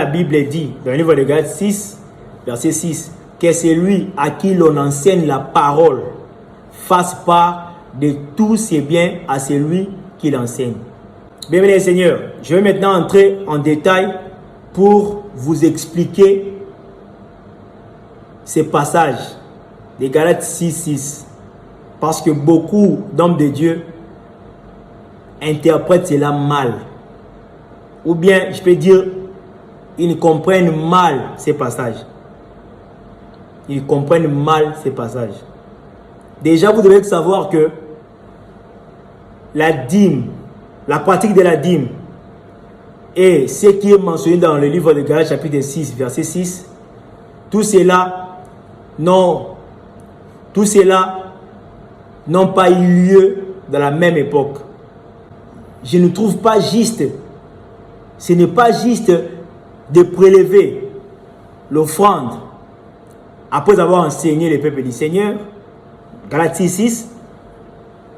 La Bible dit, dans le livre de Galates 6, verset 6, que c'est lui à qui l'on enseigne la parole fasse part de tous ses biens à celui qui l'enseigne. Bien-aimés Seigneur, je vais maintenant entrer en détail pour vous expliquer ces passages de Galates 6, 6. Parce que beaucoup d'hommes de Dieu interprètent cela mal. Ou bien, je peux dire, ils comprennent mal ces passages. Ils comprennent mal ces passages. Déjà, vous devez savoir que la dîme, la pratique de la dîme, et ce qui est mentionné dans le livre de Galates chapitre 6, verset 6, tout cela n'ont pas eu lieu dans la même époque. Je ne trouve pas juste, ce n'est pas juste de prélever l'offrande après avoir enseigné le peuple du Seigneur. Galates 6,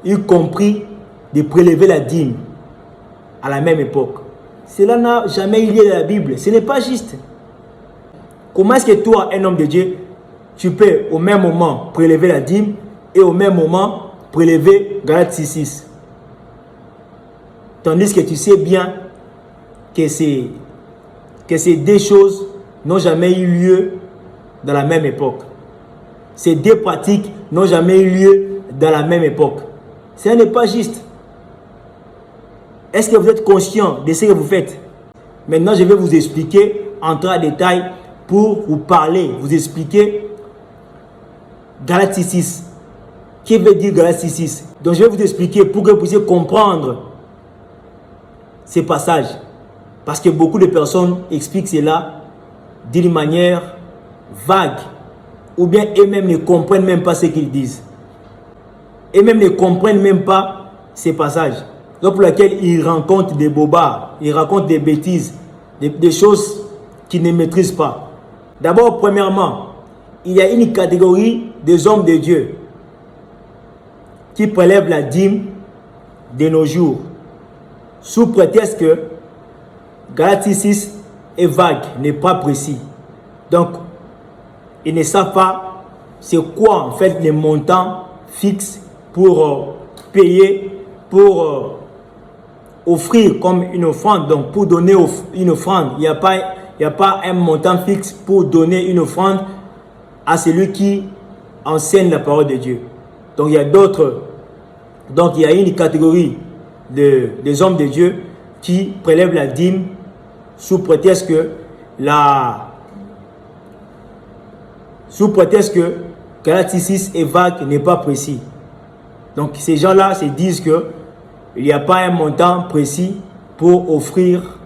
y compris de prélever la dîme à la même époque. Cela n'a jamais eu lieu dans la Bible. Ce n'est pas juste. Comment est-ce que toi, un homme de Dieu, tu peux au même moment prélever la dîme et au même moment prélever Galates 6. Tandis que tu sais bien que ces deux choses n'ont jamais eu lieu dans la même époque. Ces deux pratiques n'ont jamais eu lieu dans la même époque. Ce n'est pas juste. Est-ce que vous êtes conscient de ce que vous faites? Maintenant, je vais vous expliquer, entrer en détail pour vous parler, vous expliquer Galates 6. Qu'est-ce que veut dire Galates 6? Donc, je vais vous expliquer pour que vous puissiez comprendre ces passages. Parce que beaucoup de personnes expliquent cela d'une manière vague. Ou bien eux-mêmes ne comprennent même pas ce qu'ils disent. Eux-mêmes ne comprennent même pas ces passages. Donc pour lesquels ils racontent des bobards, ils racontent des bêtises, des choses qu'ils ne maîtrisent pas. D'abord, premièrement, il y a une catégorie des hommes de Dieu qui prélèvent la dîme de nos jours, sous prétexte que Galates 6 est vague, n'est pas précis. Donc, ils ne savent pas c'est quoi en fait les montants fixes pour payer, pour offrir comme une offrande. Donc, pour donner une offrande, il n'y a pas un montant fixe pour donner une offrande à celui qui enseigne la parole de Dieu. Donc, il y a d'autres. Donc, il y a une catégorie des hommes de Dieu qui prélèvent la dîme sous prétexte que Galates 6 est vague, n'est pas précis. Donc, ces gens-là se disent que il n'y a pas un montant précis pour offrir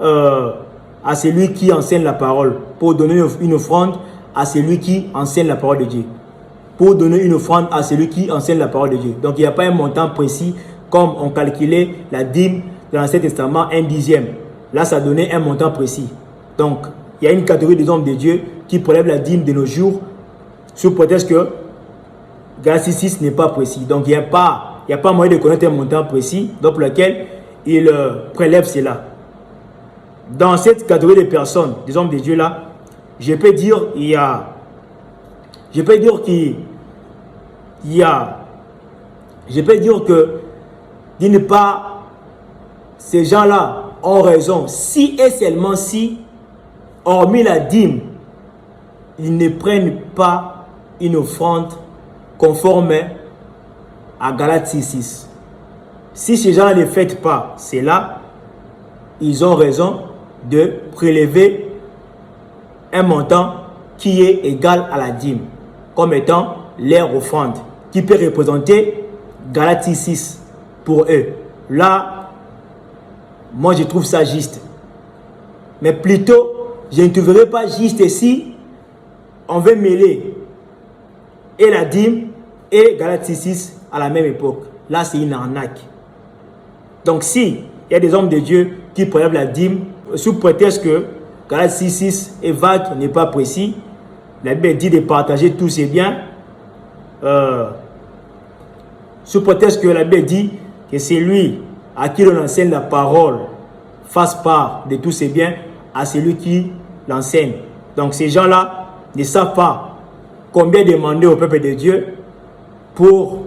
à celui qui enseigne la parole, pour donner une offrande à celui qui enseigne la parole de Dieu. Pour donner une offrande à celui qui enseigne la parole de Dieu. Donc, il n'y a pas un montant précis comme on calculait la dîme dans l'Ancien Testament, 1/10. Là, ça donnait un montant précis. Donc, il y a une catégorie des hommes de Dieu qui prélèvent la dîme de nos jours sous prétexte que Galates 6 n'est pas précis. Donc, il n'y a pas moyen de connaître un montant précis, donc pour lequel il prélève cela. Dans cette catégorie de personnes, des hommes de Dieu là, je peux dire que d'une part, ces gens-là ont raison, si et seulement si, hormis la dîme, ils ne prennent pas une offrande conforme à Galates 6. Si ces gens ne font pas cela, ils ont raison de prélever un montant qui est égal à la dîme, comme étant leur offrande, qui peut représenter Galates 6 pour eux. Là, moi je trouve ça juste. Mais plutôt, je ne trouverai pas juste si on veut mêler et la dîme et Galates 6 à la même époque. Là, c'est une arnaque. Donc, si il y a des hommes de Dieu qui prélèvent la dîme sous prétexte que Galates 6 est vague, n'est pas précis, la Bible dit de partager tous ses biens. Sous prétexte que la Bible dit que c'est lui à qui l'on enseigne la parole fasse part de tous ses biens à celui qui l'enseigne. Donc ces gens-là ne savent pas combien demander au peuple de Dieu pour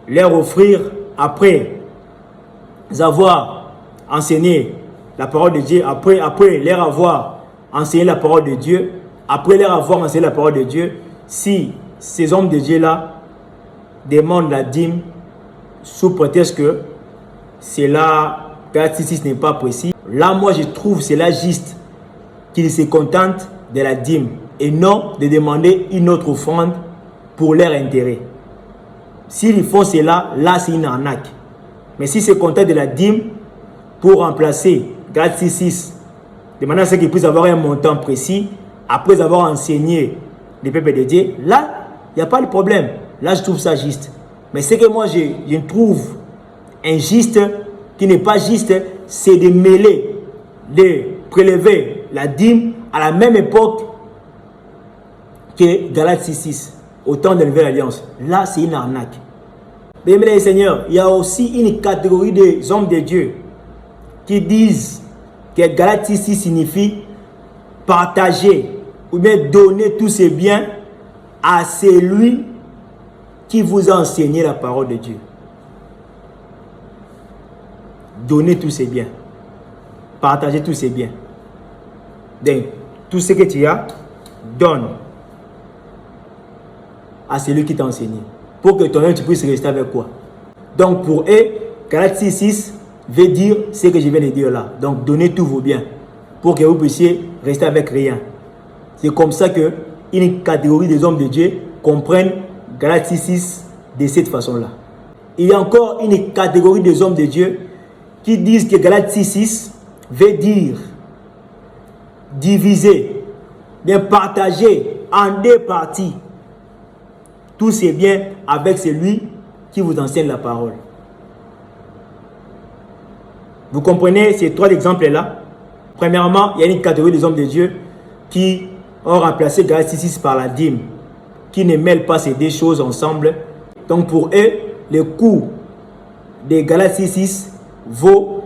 leur offrir, après avoir enseigné la parole de Dieu, après leur avoir enseigné la parole de Dieu, après leur avoir enseigné la parole de Dieu, si ces hommes de Dieu-là demandent la dîme sous prétexte que cela, Galatie 6 n'est pas précis, là moi je trouve cela juste qu'ils se contentent de la dîme et non de demander une autre offrande pour leur intérêt. S'ils font cela, là c'est une arnaque. Mais s'ils se contentent de la dîme pour remplacer Galatie 6, demandant à ce qu'ils puissent avoir un montant précis, après avoir enseigné les peuples de Dieu, là, il n'y a pas de problème. Là, je trouve ça juste. Mais ce que moi, je trouve injuste, qui n'est pas juste, c'est de mêler, de prélever la dîme à la même époque que Galatie 6, au temps de la Nouvelle Alliance. Là, c'est une arnaque. Bien, mes seigneurs, il y a aussi une catégorie des hommes de Dieu qui disent que Galatie 6 signifie partager ou bien donner tous ses biens à celui qui vous a enseigné la parole de Dieu. Donner tous ses biens. Partager tous ses biens. Donc, tout ce que tu as, donne à celui qui t'a enseigné. Pour que toi-même tu puisses rester avec quoi. Donc, pour eux, Galatie 6 veut dire ce que je viens de dire là. Donc, donnez tous vos biens pour que vous puissiez rester avec rien. C'est comme ça que une catégorie des hommes de Dieu comprennent Galatie 6 de cette façon-là. Il y a encore une catégorie des hommes de Dieu qui disent que Galatie 6 veut dire diviser, bien partager en deux parties tous ces biens avec celui qui vous enseigne la parole. Vous comprenez ces trois exemples-là? Premièrement, il y a une catégorie des hommes de Dieu qui ont remplacé Galatie 6 par la dîme, qui ne mêlent pas ces deux choses ensemble. Donc pour eux, le coût de Galatie 6 vaut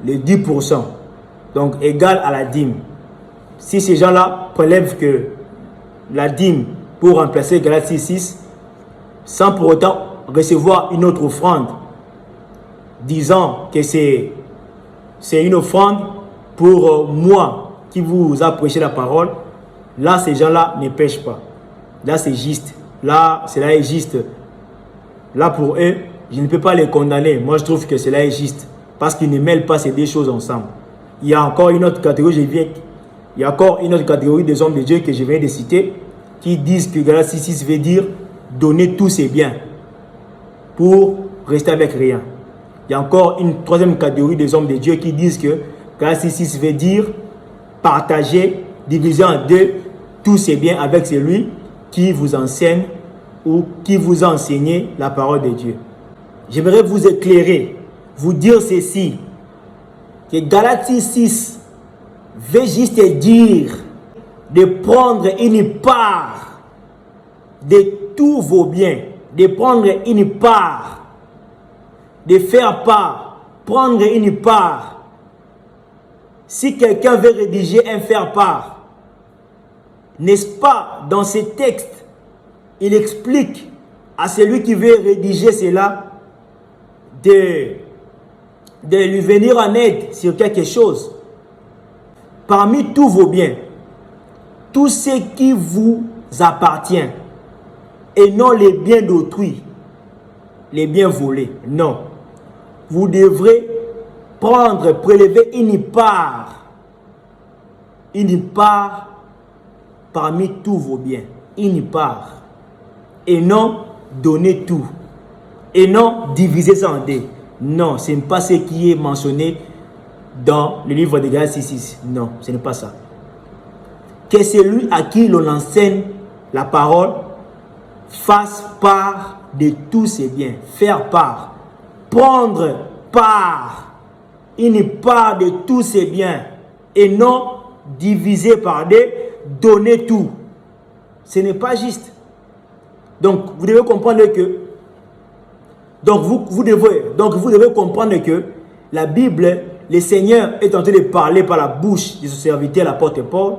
le 10%, donc égal à la dîme. Si ces gens-là prélèvent que la dîme pour remplacer Galatie 6, sans pour autant recevoir une autre offrande, disant que c'est une offrande pour moi qui vous a prêché la parole, là ces gens-là ne pêchent pas. Là c'est juste. Là cela est juste. Là pour eux, je ne peux pas les condamner. Moi je trouve que cela est juste. Parce qu'ils ne mêlent pas ces deux choses ensemble. Il y a encore une autre catégorie, il y a encore une autre catégorie des hommes de Dieu que je viens de citer, qui disent que Galatie 6 veut dire donner tous ses biens pour rester avec rien. Il y a encore une troisième catégorie des hommes de Dieu qui disent que Galatie 6 veut dire partager, diviser en deux tous ses biens avec celui qui vous enseigne ou qui vous a enseigné la parole de Dieu. J'aimerais vous éclairer, vous dire ceci, que Galatie 6 veut juste dire de prendre une part de tous vos biens, de prendre une part, de faire part, prendre une part. Si quelqu'un veut rédiger un faire-part, n'est-ce pas, dans ce texte, il explique à celui qui veut rédiger cela de lui venir en aide sur quelque chose. Parmi tous vos biens, tout ce qui vous appartient, et non les biens d'autrui, les biens volés, non. Vous devrez prélever une part parmi tous vos biens, une part, et non donner tout, et non diviser ça en deux. Non, ce n'est pas ce qui est mentionné dans le livre de Galatie 6. Non, ce n'est pas ça. Que celui à qui l'on enseigne la parole fasse part de tous ses biens. Faire part. Prendre part. Une part de tous ses biens. Et non diviser par deux. Donner tout. Ce n'est pas juste. Donc, vous devez comprendre que vous devez comprendre que la Bible le Seigneur est en train de parler par la bouche de son serviteur, l'apôtre Paul,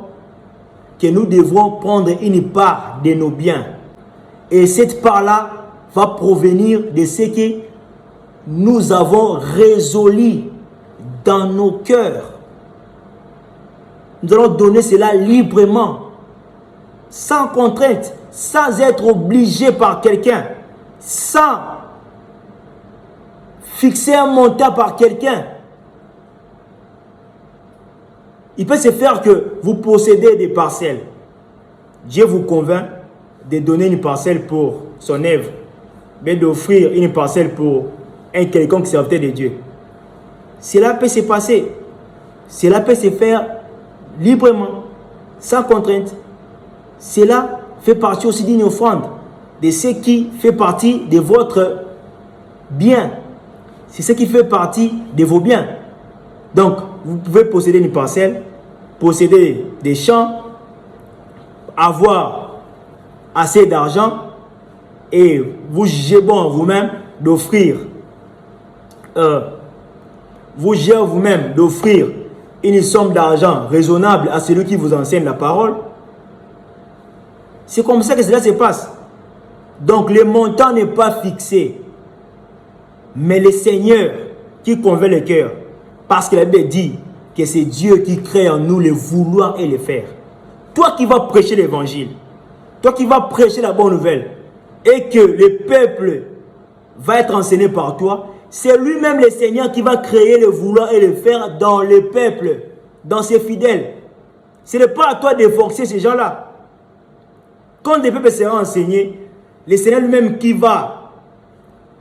que nous devrons prendre une part de nos biens. Et cette part-là va provenir de ce que nous avons résolu dans nos cœurs. Nous allons donner cela librement, sans contrainte, sans être obligé par quelqu'un, sans fixer un montant par quelqu'un. Il peut se faire que vous possédez des parcelles. Dieu vous convainc de donner une parcelle pour son œuvre, mais d'offrir une parcelle pour un quelconque serviteur de Dieu. Cela peut se passer. Cela peut se faire librement, sans contrainte. Cela fait partie aussi d'une offrande, de ce qui fait partie de votre bien. C'est ce qui fait partie de vos biens. Donc, vous pouvez posséder une parcelle, posséder des champs, avoir assez d'argent et vous jugez bon vous-même d'offrir une somme d'argent raisonnable à celui qui vous enseigne la parole. C'est comme ça que cela se passe. Donc le montant n'est pas fixé, mais le Seigneur qui convainc le cœur, parce que la Bible dit que c'est Dieu qui crée en nous le vouloir et le faire. Toi qui vas prêcher l'évangile, toi qui vas prêcher la bonne nouvelle, et que le peuple va être enseigné par toi, c'est lui-même le Seigneur qui va créer le vouloir et le faire dans le peuple, dans ses fidèles. Ce n'est pas à toi de forcer ces gens-là. Quand le peuple sera enseigné, le Seigneur lui-même qui va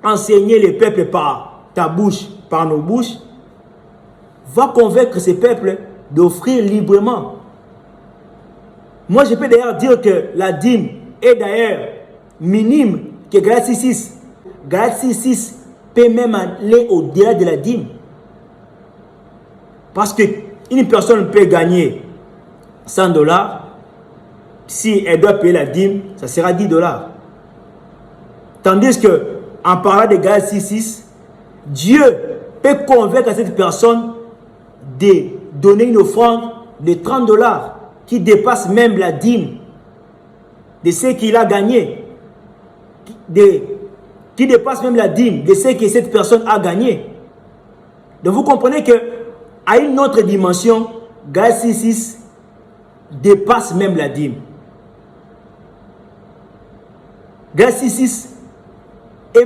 enseigner le peuple par ta bouche, par nos bouches, va convaincre ce peuple d'offrir librement. Moi, je peux d'ailleurs dire que la dîme est d'ailleurs minime que Galatie 6. Galatie 6 peut même aller au-delà de la dîme. Parce qu'une personne peut gagner 100 $. Si elle doit payer la dîme, ça sera 10 $. Tandis que, en parlant de Galatie 6, Dieu peut convaincre cette personne de donner une offrande de 30 $ qui dépasse même la dîme de ce qu'il a gagné, qui dépasse même la dîme de ce que cette personne a gagné. Donc vous comprenez que à une autre dimension, Galatie 6 dépasse même la dîme. Galatie 6 est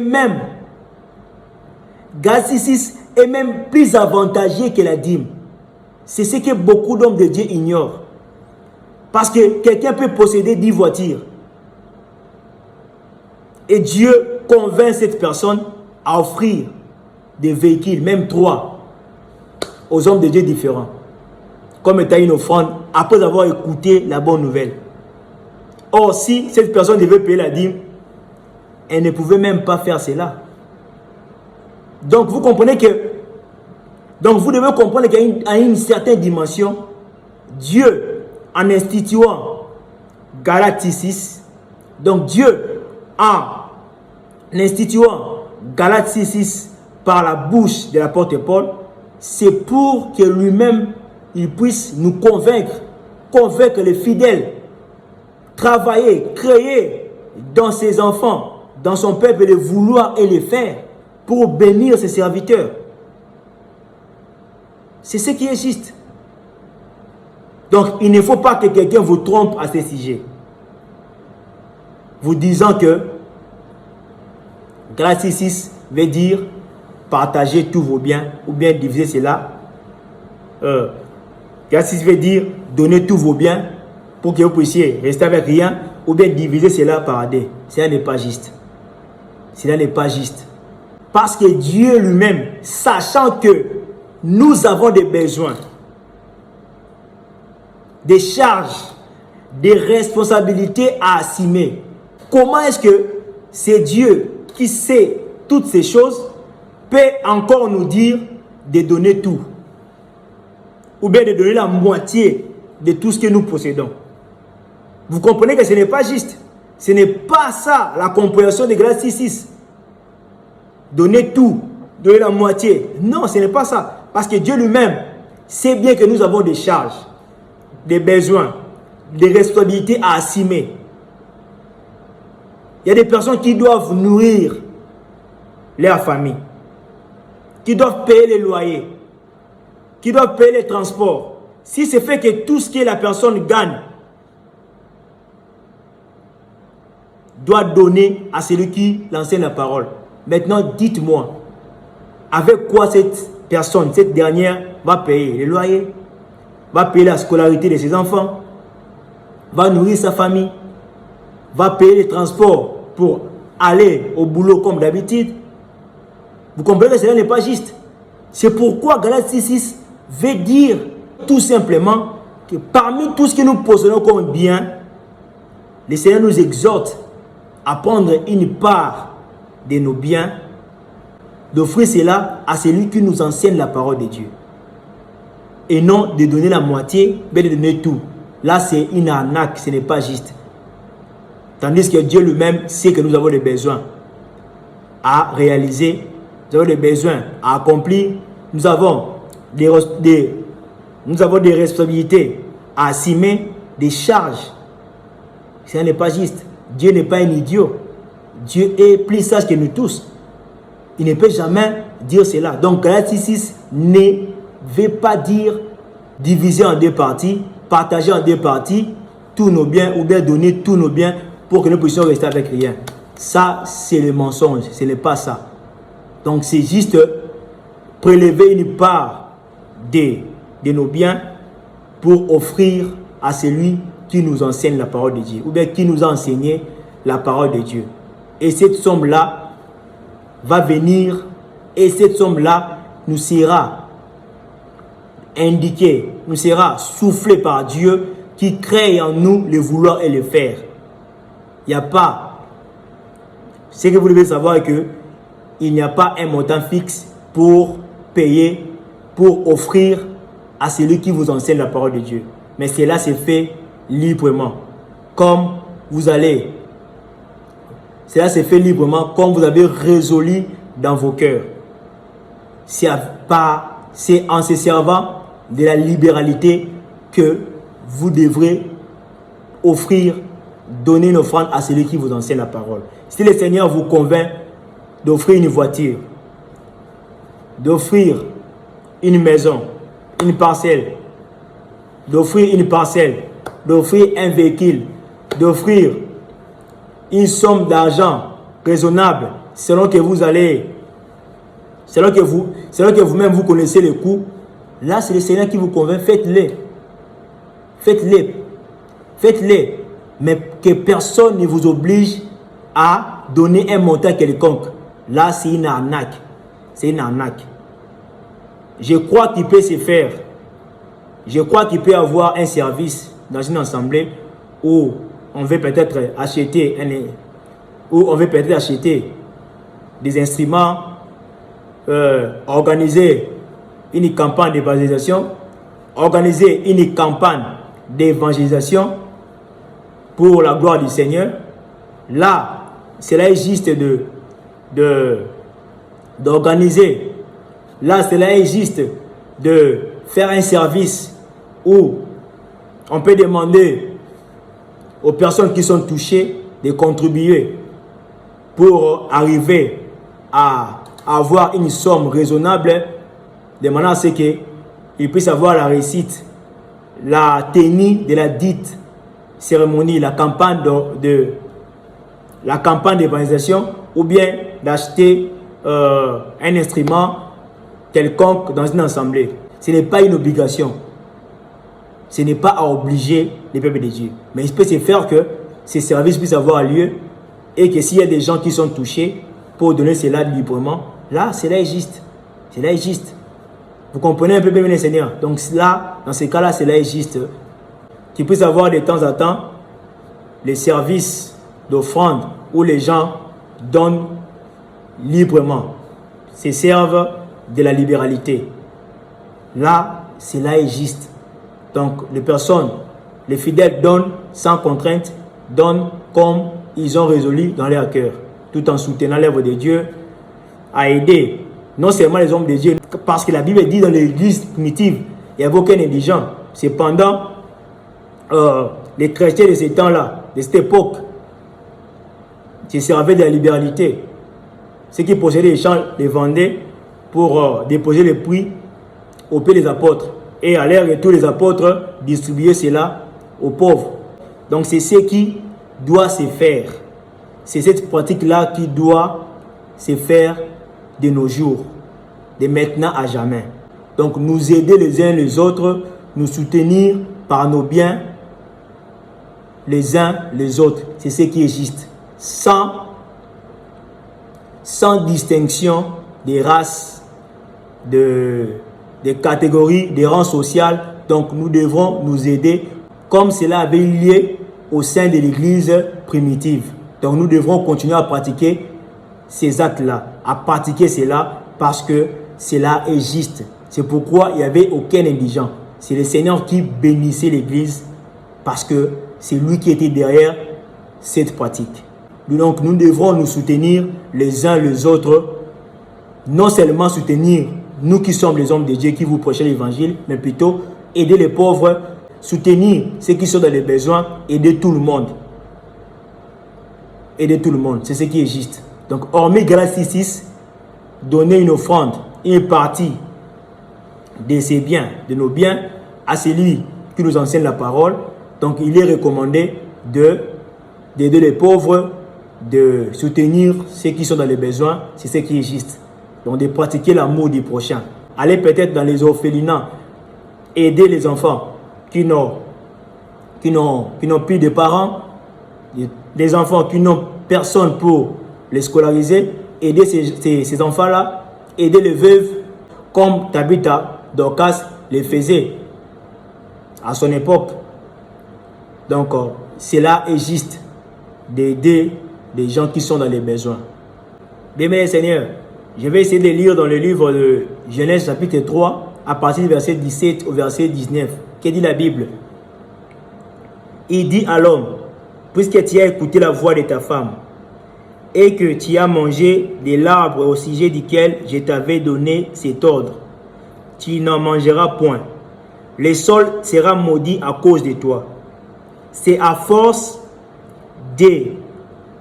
même plus avantageux que la dîme. C'est ce que beaucoup d'hommes de Dieu ignorent. Parce que quelqu'un peut posséder 10 voitures. Et Dieu convainc cette personne à offrir des véhicules, même 3, aux hommes de Dieu différents. Comme étant une offrande, après avoir écouté la bonne nouvelle. Or, si cette personne devait payer la dîme, elle ne pouvait même pas faire cela. Donc, vous comprenez que... Donc, vous devez comprendre qu'à une certaine dimension, Dieu, en instituant Galatie 6, donc Dieu, en instituant Galatie 6 par la bouche de l'apôtre Paul, c'est pour que lui-même, il puisse nous convaincre les fidèles, travailler, créer dans ses enfants, dans son peuple, le vouloir et le faire pour bénir ses serviteurs. C'est ce qui est juste. Donc, il ne faut pas que quelqu'un vous trompe à ce sujet. Vous disant que Galatie 6 veut dire partager tous vos biens ou bien diviser cela. Galatie 6 veut dire donner tous vos biens pour que vous puissiez rester avec rien ou bien diviser cela par deux. Cela n'est pas juste. Cela n'est pas juste. Parce que Dieu lui-même, sachant que nous avons des besoins, des charges, des responsabilités à assumer. Comment est-ce que c'est Dieu qui sait toutes ces choses peut encore nous dire de donner tout? Ou bien de donner la moitié de tout ce que nous possédons? Vous comprenez que ce n'est pas juste. Ce n'est pas ça la compréhension de Galatie 6. Donner tout, donner la moitié. Non, ce n'est pas ça. Parce que Dieu lui-même sait bien que nous avons des charges, des besoins, des responsabilités à assumer. Il y a des personnes qui doivent nourrir leur famille, qui doivent payer les loyers, qui doivent payer les transports. Si c'est fait que tout ce que la personne gagne doit donner à celui qui l'enseigne la parole. Maintenant, dites-moi, avec quoi cette personne, cette dernière, va payer les loyers, va payer la scolarité de ses enfants, va nourrir sa famille, va payer les transports pour aller au boulot comme d'habitude. Vous comprenez que cela n'est pas juste. C'est pourquoi Galates 6:6 veut dire tout simplement que parmi tout ce que nous possédons comme bien, le Seigneur nous exhorte à prendre une part de nos biens, d'offrir cela à celui qui nous enseigne la parole de Dieu. Et non de donner la moitié, mais de donner tout. Là, c'est une arnaque, ce n'est pas juste. Tandis que Dieu lui-même sait que nous avons des besoins à réaliser, nous avons des besoins à accomplir, nous avons des responsabilités à assumer, des charges. Ce n'est pas juste. Dieu n'est pas un idiot. Dieu est plus sage que nous tous. Il ne peut jamais dire cela. Donc, Galates 6:6 ne veut pas dire diviser en deux parties, partager en deux parties tous nos biens ou bien donner tous nos biens pour que nous puissions rester avec rien. Ça, c'est le mensonge. Ce n'est pas ça. Donc, c'est juste prélever une part de nos biens pour offrir à celui qui nous enseigne la parole de Dieu ou bien qui nous a enseigné la parole de Dieu. Et cette somme-là va venir et cette somme-là nous sera indiquée, nous sera soufflée par Dieu qui crée en nous le vouloir et le faire. Il n'y a pas, ce que vous devez savoir est que il n'y a pas un montant fixe pour payer, pour offrir à celui qui vous enseigne la parole de Dieu. Mais cela se fait librement, comme vous allez. Cela se fait librement, comme vous avez résolu dans vos cœurs. C'est en se servant de la libéralité que vous devrez offrir, donner une offrande à celui qui vous enseigne la parole. Si le Seigneur vous convainc d'offrir une voiture, d'offrir une maison, une parcelle, d'offrir un véhicule, d'offrir une somme d'argent raisonnable selon que vous allez, selon que vous-même vous connaissez le coût, là c'est le Seigneur qui vous convainc, faites-le. Faites-le. Faites-le. Mais que personne ne vous oblige à donner un montant quelconque. Là c'est une arnaque. C'est une arnaque. Je crois qu'il peut se faire. Je crois qu'il peut y avoir un service dans une assemblée où on veut peut-être acheter des instruments, organiser une campagne d'évangélisation, organiser une campagne d'évangélisation pour la gloire du Seigneur. Là, cela est juste d'organiser. Là, cela est juste de faire un service où on peut demander aux personnes qui sont touchées de contribuer pour arriver à avoir une somme raisonnable de manière à ce qu'ils puissent avoir la réussite, la tenue de la dite cérémonie, la campagne d'évangélisation ou bien d'acheter un instrument quelconque dans une assemblée. Ce n'est pas une obligation. Ce n'est pas à obliger les peuples de Dieu. Mais il peut se faire que ces services puissent avoir lieu et que s'il y a des gens qui sont touchés pour donner cela librement, là, cela est juste. Cela est juste. Vous comprenez un peu bien le Seigneur. Donc là, dans ces cas-là, cela est juste. Qu'il puisse avoir de temps en temps les services d'offrande où les gens donnent librement, se servent de la libéralité. Là, cela est juste. Donc, les personnes, les fidèles donnent sans contrainte, donnent comme ils ont résolu dans leur cœur, tout en soutenant l'œuvre de Dieu, à aider non seulement les hommes de Dieu, Parce que la Bible dit dans l'église primitive, il n'y avait aucun indigent. Cependant, les chrétiens de ce temps-là, de cette époque, qui servaient de la libéralité, ceux qui possédaient les champs les vendaient pour déposer les prix au pied des apôtres. Et à leur retour, les apôtres distribuaient cela aux pauvres. Donc c'est ce qui doit se faire. C'est cette pratique-là qui doit se faire de nos jours, de maintenant à jamais. Donc nous aider les uns les autres, nous soutenir par nos biens les uns les autres. C'est ce qui est juste. Sans distinction des races, des catégories, des rangs sociaux. Donc nous devrons nous aider comme cela avait eu lieu au sein de l'église primitive. Donc nous devrons continuer à pratiquer ces actes-là, à pratiquer cela parce que cela est juste. C'est pourquoi il n'y avait aucun indigent. C'est le Seigneur qui bénissait l'église parce que c'est lui qui était derrière cette pratique. Donc nous devrons nous soutenir les uns les autres, non seulement soutenir nous qui sommes les hommes de Dieu qui vous prêchons l'évangile, mais plutôt aider les pauvres, soutenir ceux qui sont dans les besoins, aider tout le monde. Aider tout le monde, c'est ce qui est juste. Donc hormis Galatie 6, donner une offrande, une partie de ses biens, de nos biens, à celui qui nous enseigne la parole. Donc il est recommandé d'aider les pauvres, de soutenir ceux qui sont dans les besoins, c'est ce qui est juste. Donc de pratiquer l'amour du prochain. Aller peut-être dans les orphelinats, aider les enfants qui n'ont plus de parents, des enfants qui n'ont personne pour les scolariser, aider ces enfants-là, aider les veuves comme Tabitha Dorcas les faisait à son époque. Donc cela est juste d'aider les gens qui sont dans les besoins. Bien-aimés Seigneur, je vais essayer de lire dans le livre de Genèse chapitre 3 à partir du verset 17 au verset 19. Que dit la Bible? Il dit à l'homme, puisque tu as écouté la voix de ta femme et que tu as mangé de l'arbre au sujet duquel je t'avais donné cet ordre, tu n'en mangeras point. Le sol sera maudit à cause de toi. C'est à force de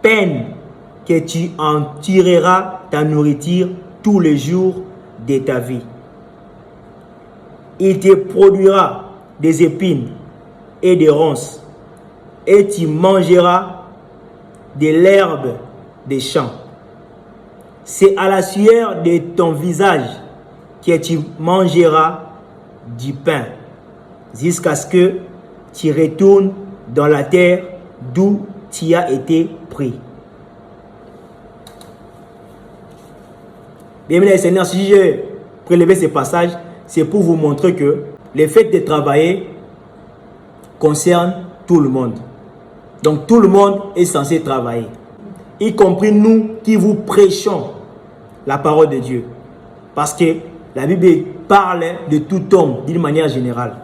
peine que tu en tireras ta nourriture tous les jours de ta vie. Il te produira des épines et des ronces, et tu mangeras de l'herbe des champs. C'est à la sueur de ton visage que tu mangeras du pain, jusqu'à ce que tu retournes dans la terre d'où tu as été pris. Bien-aimés Seigneur, si j'ai prélevé ce passage, c'est pour vous montrer que le fait de travailler concerne tout le monde. Donc tout le monde est censé travailler, y compris nous qui vous prêchons la parole de Dieu. Parce que la Bible parle de tout homme d'une manière générale.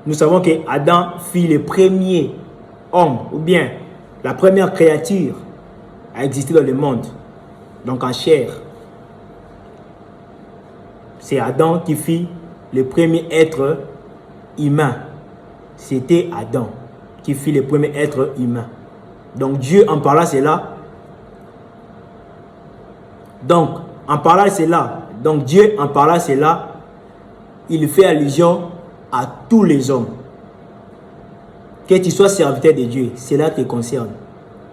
Nous savons que Adam fut le premier homme, ou bien la première créature à exister dans le monde, donc en chair. C'est Adam qui fut le premier être humain. C'était Adam qui fut le premier être humain. Donc Dieu en parlant cela. Donc Dieu en parlant cela, il fait allusion à tous les hommes. Que tu sois serviteur de Dieu, cela te concerne.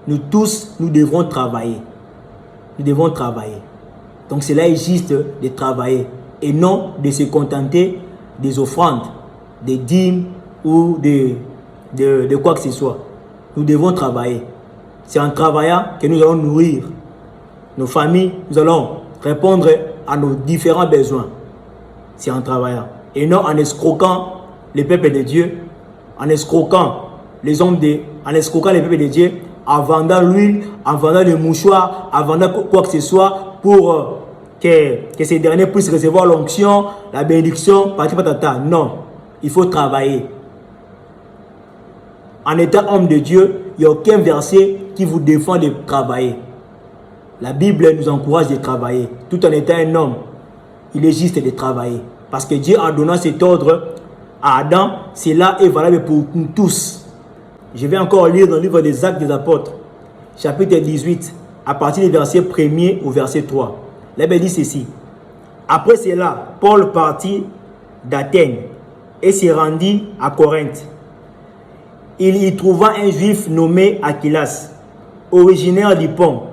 Nous tous, nous devrons travailler. Nous devons travailler. Donc cela est juste de travailler et non de se contenter des offrandes, des dîmes ou de quoi que ce soit. Nous devons travailler. C'est en travaillant que nous allons nourrir nos familles, nous allons répondre à nos différents besoins. C'est en travaillant. Et non en escroquant les peuples de Dieu, en escroquant les hommes en escroquant les peuples de Dieu, en vendant l'huile, en vendant des mouchoirs, en vendant quoi que ce soit pour que ces derniers puissent recevoir l'onction, la bénédiction, patata. Non, il faut travailler. En étant homme de Dieu, il n'y a aucun verset qui vous défend de travailler. La Bible nous encourage de travailler, tout en étant un homme. il est juste de travailler. Parce que Dieu a donné cet ordre à Adam, cela est valable pour nous tous. Je vais encore lire dans le livre des Actes des Apôtres, chapitre 18, à partir du verset 1er au verset 3. La Bible dit ceci. Après cela, Paul partit d'Athènes et se rendit à Corinthe. Il y trouva un juif nommé Aquilas, originaire du Pont,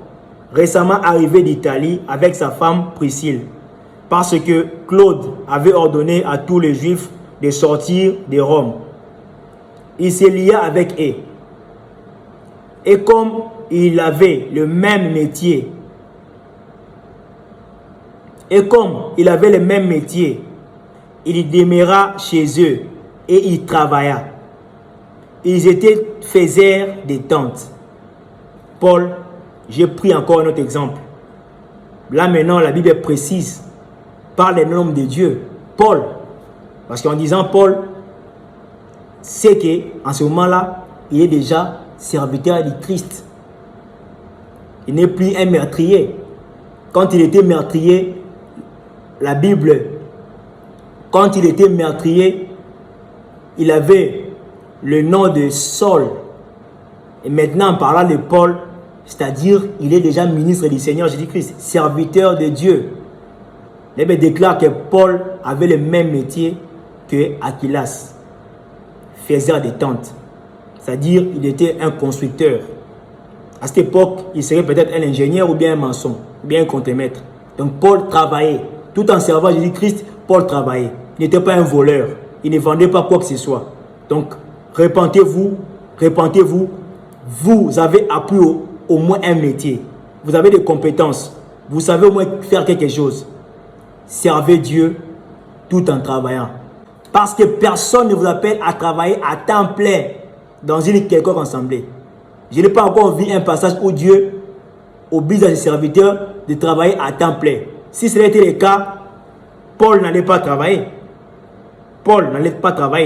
récemment arrivé d'Italie avec sa femme Priscille, parce que Claude avait ordonné à tous les juifs de sortir de Rome. Il se lia avec eux. Et comme il avait le même métier, il demeura chez eux et il travailla. Ils faisèrent des tentes. Paul, j'ai pris encore un autre exemple. Là maintenant, la Bible est précise par les noms de Dieu. Paul, parce qu'en disant Paul, c'est qu'en ce moment-là, il est déjà serviteur du Christ. Il n'est plus un meurtrier. Quand il était meurtrier, la Bible, quand il était meurtrier, il avait le nom de Saul. Et maintenant, en parlant de Paul, c'est-à-dire, il est déjà ministre du Seigneur Jésus-Christ, serviteur de Dieu. La Bible déclare que Paul avait le même métier que Aquilas, faisait des tentes. C'est-à-dire, il était un constructeur. À cette époque, il serait peut-être un ingénieur ou bien un maçon, ou bien un contremaître. Donc, Paul travaillait. Tout en servant Jésus-Christ, Paul travaillait. Il n'était pas un voleur. Il ne vendait pas quoi que ce soit. Donc, repentez-vous. Vous avez appris au moins un métier. Vous avez des compétences. Vous savez au moins faire quelque chose. Servez Dieu tout en travaillant. Parce que personne ne vous appelle à travailler à temps plein dans une quelconque assemblée. Je n'ai pas encore vu un passage où Dieu oblige à ses serviteurs de travailler à temps plein. Si cela était le cas, Paul n'allait pas travailler.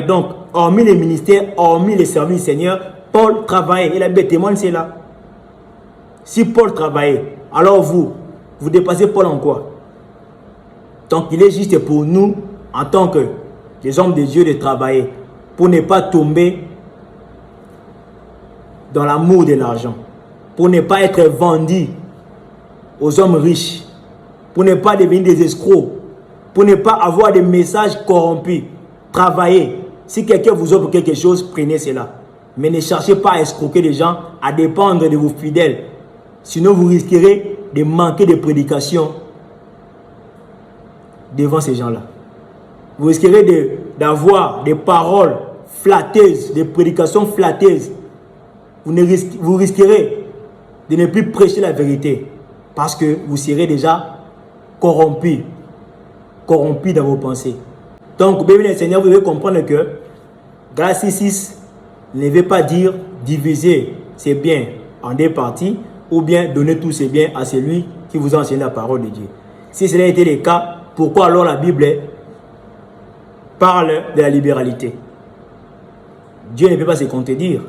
Donc, hormis les ministères, hormis les services du Seigneur, Paul travaillait. Et la Bible témoigne cela. Si Paul travaillait, alors vous dépassez Paul en quoi? Donc, il est juste pour nous, en tant que des hommes de Dieu, de travailler, pour ne pas tomber dans l'amour de l'argent, pour ne pas être vendus aux hommes riches, pour ne pas devenir des escrocs, pour ne pas avoir des messages corrompus. Travaillez. Si quelqu'un vous offre quelque chose, prenez cela. Mais ne cherchez pas à escroquer les gens, à dépendre de vos fidèles. Sinon, vous risquerez de manquer de prédication devant ces gens-là. Vous risquerez d'avoir des paroles flatteuses, des prédications flatteuses. Vous risquerez de ne plus prêcher la vérité parce que vous serez déjà corrompu dans vos pensées. Donc, bien le Seigneur, vous devez comprendre que Galatie 6 ne veut pas dire diviser ses biens en deux parties ou bien donner tous ses biens à celui qui vous a enseigné la parole de Dieu. Si cela était le cas, pourquoi alors la Bible parle de la libéralité? Dieu ne peut pas se contredire.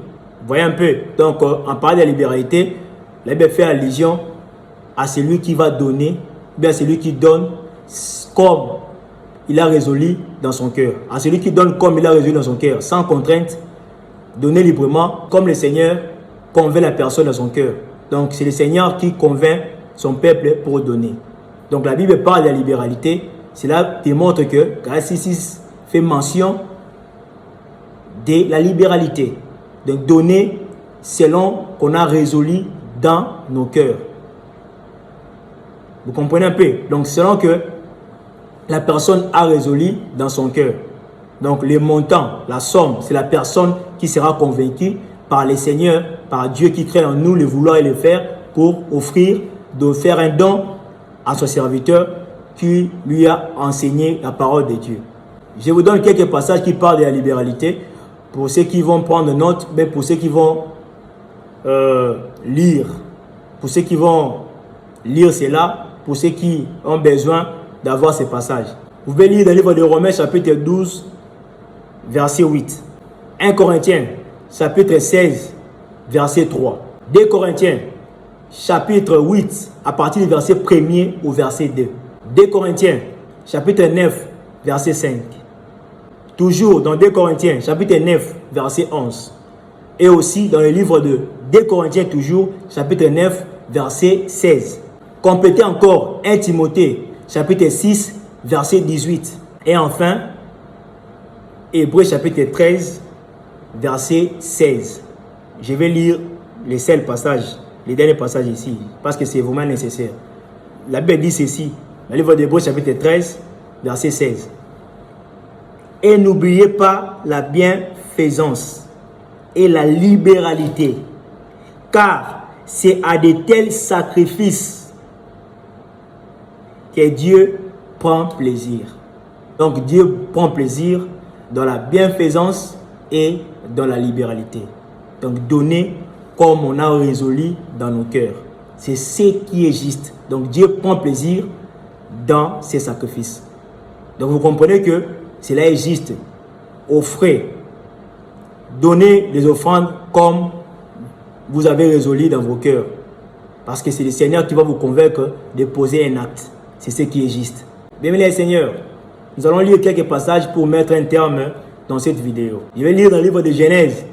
Voyez un peu. Donc, en parlant de la libéralité, la Bible fait allusion à celui qui va donner, bien à celui qui donne comme il a résolu dans son cœur. À celui qui donne comme il a résolu dans son cœur, sans contrainte, donner librement, comme le Seigneur convainc la personne dans son cœur. Donc, c'est le Seigneur qui convainc son peuple pour donner. Donc, la Bible parle de la libéralité. Cela démontre que Galatie 6 fait mention de la libéralité. Donc, donner selon qu'on a résolu dans nos cœurs. Vous comprenez un peu? Donc, selon que la personne a résolu dans son cœur. Donc, le montant, la somme, c'est la personne qui sera convaincue par le Seigneur, par Dieu qui crée en nous le vouloir et le faire pour offrir, de faire un don à son serviteur qui lui a enseigné la parole de Dieu. Je vous donne quelques passages qui parlent de la libéralité. Pour ceux qui vont prendre note, mais pour ceux qui vont lire, pour ceux qui vont lire cela, pour ceux qui ont besoin d'avoir ces passages. Vous pouvez lire dans le livre de Romains chapitre 12, verset 8. 1 Corinthiens chapitre 16, verset 3. 2 Corinthiens chapitre 8, à partir du verset 1er au verset 2. 2 Corinthiens chapitre 9, verset 5. Toujours dans 2 Corinthiens, chapitre 9, verset 11. Et aussi dans le livre de 2 Corinthiens, toujours, chapitre 9, verset 16. Complétez encore 1 Timothée, chapitre 6, verset 18. Et enfin, Hébreux, chapitre 13, verset 16. Je vais lire les seuls passages, les derniers passages ici, parce que c'est vraiment nécessaire. La Bible dit ceci, dans le livre d'Hébreux, chapitre 13, verset 16. Et n'oubliez pas la bienfaisance et la libéralité, car c'est à de tels sacrifices que Dieu prend plaisir. Donc Dieu prend plaisir dans la bienfaisance et dans la libéralité. Donc donner comme on a résolu dans nos cœurs. C'est ce qui est juste. Donc Dieu prend plaisir dans ces sacrifices. Donc vous comprenez que cela est juste. Offrez, donnez les offrandes comme vous avez résolu dans vos cœurs. Parce que c'est le Seigneur qui va vous convaincre de poser un acte. C'est ce qui est juste. Bien-aimés Seigneur, nous allons lire quelques passages pour mettre un terme dans cette vidéo. Je vais lire dans le livre de Genèse,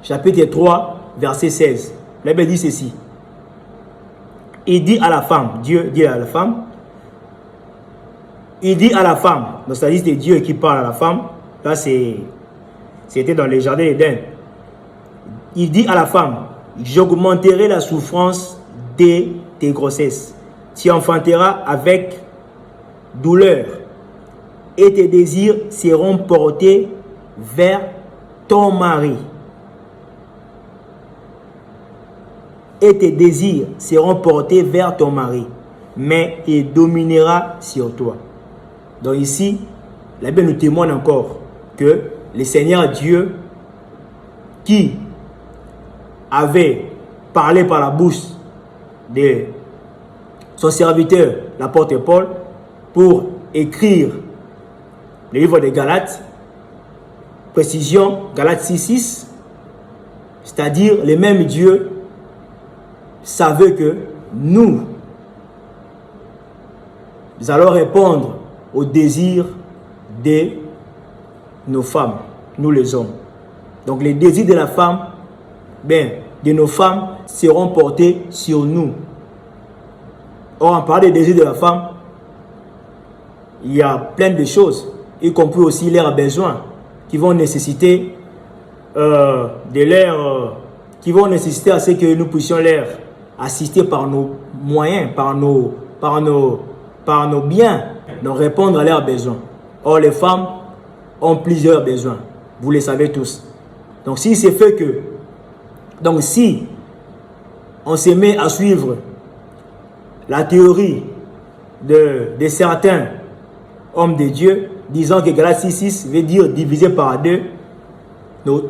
chapitre 3, verset 16. La Bible dit ceci. Il dit à la femme, Dieu dit à la femme, il dit à la femme, donc c'est Dieu qui parle à la femme, là c'était dans les jardins d'Éden. Il dit à la femme, j'augmenterai la souffrance de tes grossesses. Tu enfanteras avec douleur et tes désirs seront portés vers ton mari. Et tes désirs seront portés vers ton mari, mais il dominera sur toi. Donc ici, la Bible nous témoigne encore que le Seigneur Dieu, qui avait parlé par la bouche de son serviteur, l'apôtre Paul, pour écrire le livre de Galates, précision, Galates 6.6, c'est-à-dire le même Dieu savait que nous allons répondre aux désirs de nos femmes, nous les hommes. Donc les désirs de la femme, de nos femmes seront portés sur nous. Or, en parlant des désirs de la femme, il y a plein de choses, y compris aussi leurs besoins, qui vont nécessiter qui vont nécessiter à ce que nous puissions leur assister par nos moyens, par nos biens, donc répondre à leurs besoins. Or, les femmes ont plusieurs besoins, vous le savez tous. Donc, si c'est fait que, donc si on se met à suivre la théorie de certains hommes de Dieu, disant que Galates 6.6 veut dire diviser par deux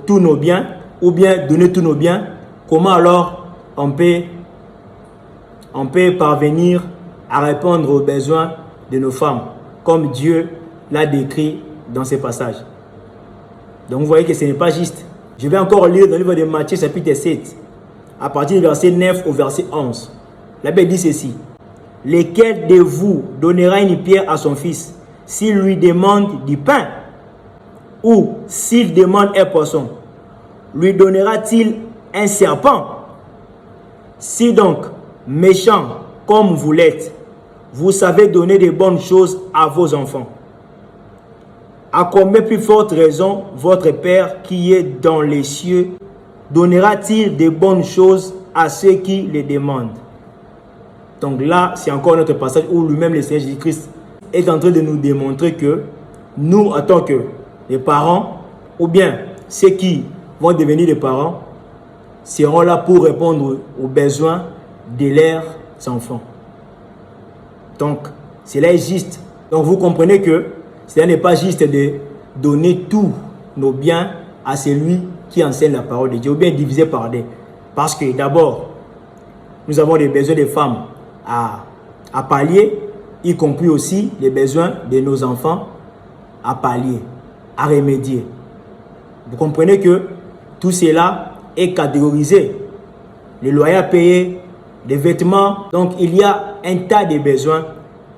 tous nos biens, ou bien donner tous nos biens, comment alors on peut parvenir à répondre aux besoins de nos femmes, comme Dieu l'a décrit dans ces passages. Donc vous voyez que ce n'est pas juste. Je vais encore lire dans le livre de Matthieu chapitre 7, à partir du verset 9 au verset 11. La Bible dit ceci. Lequel de vous donnera une pierre à son fils s'il lui demande du pain, ou s'il demande un poisson, lui donnera-t-il un serpent? Si donc, méchant comme vous l'êtes, vous savez donner de bonnes choses à vos enfants, à combien plus forte raison votre Père qui est dans les cieux donnera-t-il de bonnes choses à ceux qui les demandent? Donc là, c'est encore notre passage où lui-même, le Seigneur Jésus-Christ, est en train de nous démontrer que nous, en tant que les parents, ou bien ceux qui vont devenir des parents, seront là pour répondre aux besoins de leurs enfants. Donc, cela est juste. Donc, vous comprenez que cela n'est pas juste de donner tous nos biens à celui qui enseigne la parole de Dieu, ou bien diviser par deux. Parce que d'abord, nous avons des besoins des femmes à pallier, y compris aussi les besoins de nos enfants à pallier, à remédier. Vous comprenez que tout cela est catégorisé. Les loyers à payer, les vêtements. Donc, il y a un tas de besoins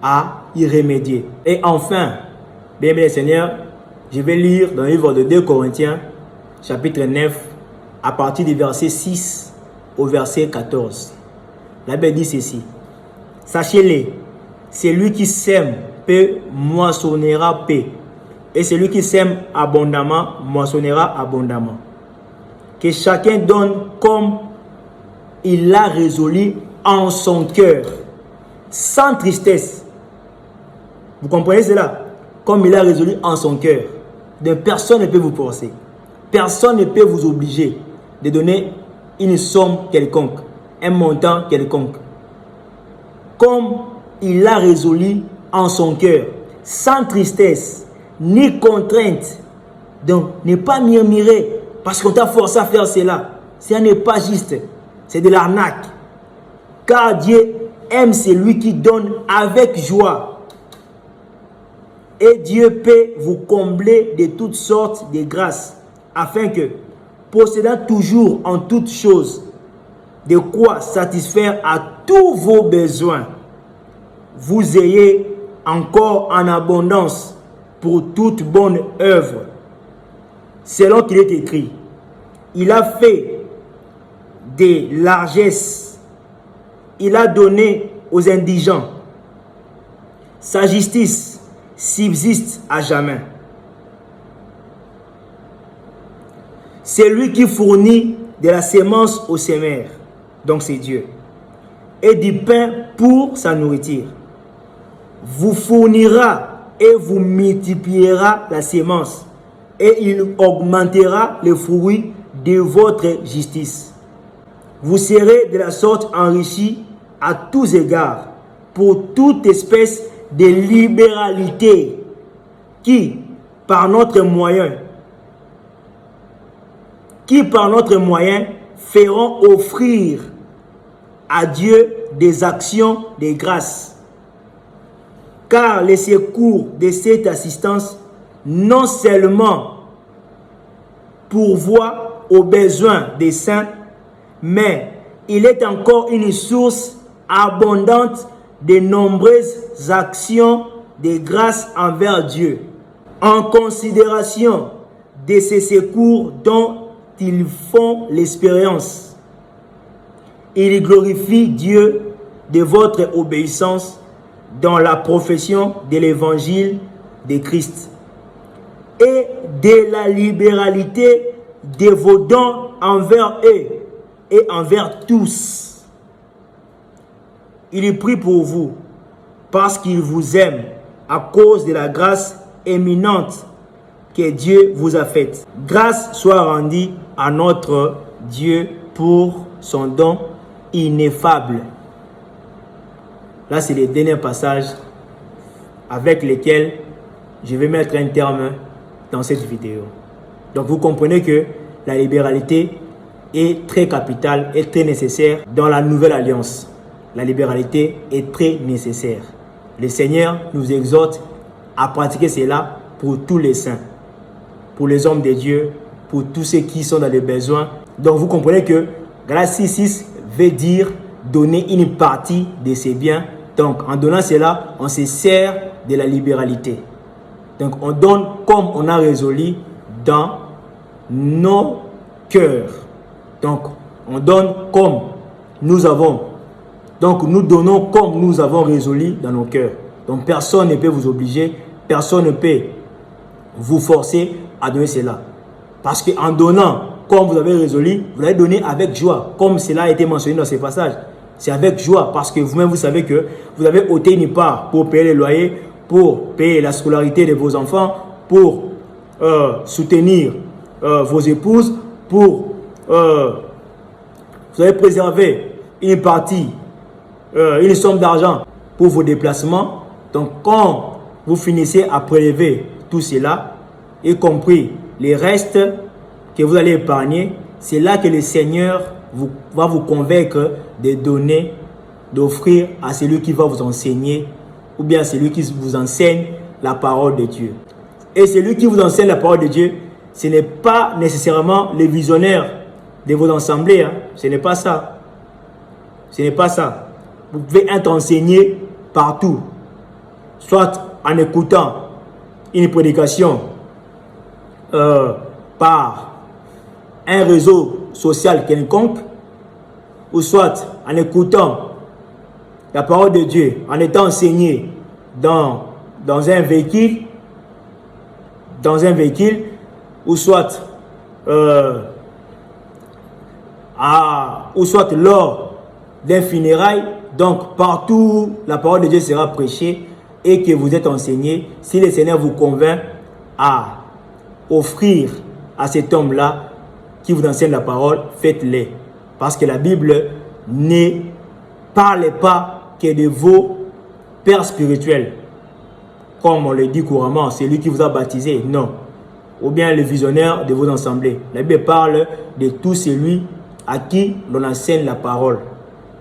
à y remédier. Et enfin, bien-aimé Seigneur, je vais lire dans le livre de 2 Corinthiens, chapitre 9, à partir du verset 6 au verset 14. La Bible dit ceci. Sachez-le, celui qui sème peu moissonnera peu, et celui qui sème abondamment moissonnera abondamment. Que chacun donne comme il l'a résolu en son cœur, sans tristesse. Vous comprenez cela? Comme il a résolu en son cœur. Donc personne ne peut vous forcer. Personne ne peut vous obliger de donner une somme quelconque, un montant quelconque. Comme il l'a résolu en son cœur, sans tristesse, ni contrainte. Donc, ne pas murmurer parce qu'on t'a forcé à faire cela. Ce n'est pas juste. C'est de l'arnaque. Car Dieu aime celui qui donne avec joie. Et Dieu peut vous combler de toutes sortes de grâces, afin que, possédant toujours en toutes choses de quoi satisfaire à tous vos besoins, vous ayez encore en abondance pour toute bonne œuvre. Selon qu'il est écrit, il a fait des largesses, il a donné aux indigents. Sa justice subsiste à jamais. C'est lui qui fournit de la sémence aux semeurs, donc c'est Dieu, et du pain pour sa nourriture. Vous fournira et vous multipliera la sémence, et il augmentera les fruits de votre justice. Vous serez de la sorte enrichis à tous égards pour toute espèce de libéralité qui, par notre moyen, feront offrir à Dieu des actions de grâce. Car les secours de cette assistance non seulement pourvoient aux besoins des saints, mais il est encore une source abondante de nombreuses actions de grâce envers Dieu, en considération de ces secours dont ils font l'expérience. Ils glorifient Dieu de votre obéissance dans la profession de l'évangile de Christ et de la libéralité de vos dons envers eux et envers tous. Il prie pour vous parce qu'il vous aime à cause de la grâce éminente que Dieu vous a faite. Grâce soit rendue à notre Dieu pour son don ineffable. Là, c'est les derniers passages avec lesquels je vais mettre un terme dans cette vidéo. Donc, vous comprenez que la libéralité est très capitale et très nécessaire dans la nouvelle alliance. La libéralité est très nécessaire. Le Seigneur nous exhorte à pratiquer cela pour tous les saints, pour les hommes de Dieu, pour tous ceux qui sont dans les besoins. Donc, vous comprenez que Galatie 6 veut dire donner une partie de ses biens. Donc, en donnant cela, on se sert de la libéralité. Donc, on donne comme on a résolu dans nos cœurs. Donc, on donne comme nous avons. Donc, nous donnons comme nous avons résolu dans nos cœurs. Donc, personne ne peut vous obliger, personne ne peut vous forcer à donner cela. Parce qu'en donnant comme vous avez résolu, vous allez donner avec joie, comme cela a été mentionné dans ces passages. C'est avec joie parce que vous-même, vous savez que vous avez ôté une part pour payer les loyers, pour payer la scolarité de vos enfants, pour soutenir vos épouses, pour vous avez préservé une partie, une somme d'argent pour vos déplacements. Donc, quand vous finissez à prélever tout cela, y compris les restes que vous allez épargner, c'est là que le Seigneur va vous convaincre de donner, d'offrir à celui qui va vous enseigner, ou bien à celui qui vous enseigne la parole de Dieu. Et celui qui vous enseigne la parole de Dieu, ce n'est pas nécessairement le visionnaire de vos assemblées. Hein. Ce n'est pas ça. Ce n'est pas ça. Vous pouvez être enseigné partout. soit en écoutant une prédication par un réseau social quelconque, ou soit en écoutant la parole de Dieu, en étant enseigné dans un véhicule, ou soit lors d'un funérail. Donc partout la parole de Dieu sera prêchée et que vous êtes enseigné, si le Seigneur vous convainc à offrir à cet homme-là qui vous enseigne la parole, faites-le. Parce que la Bible ne parle pas que de vos pères spirituels. Comme on le dit couramment, c'est lui qui vous a baptisé. Non. Ou bien le visionnaire de vos assemblées. La Bible parle de tout celui à qui l'on enseigne la parole.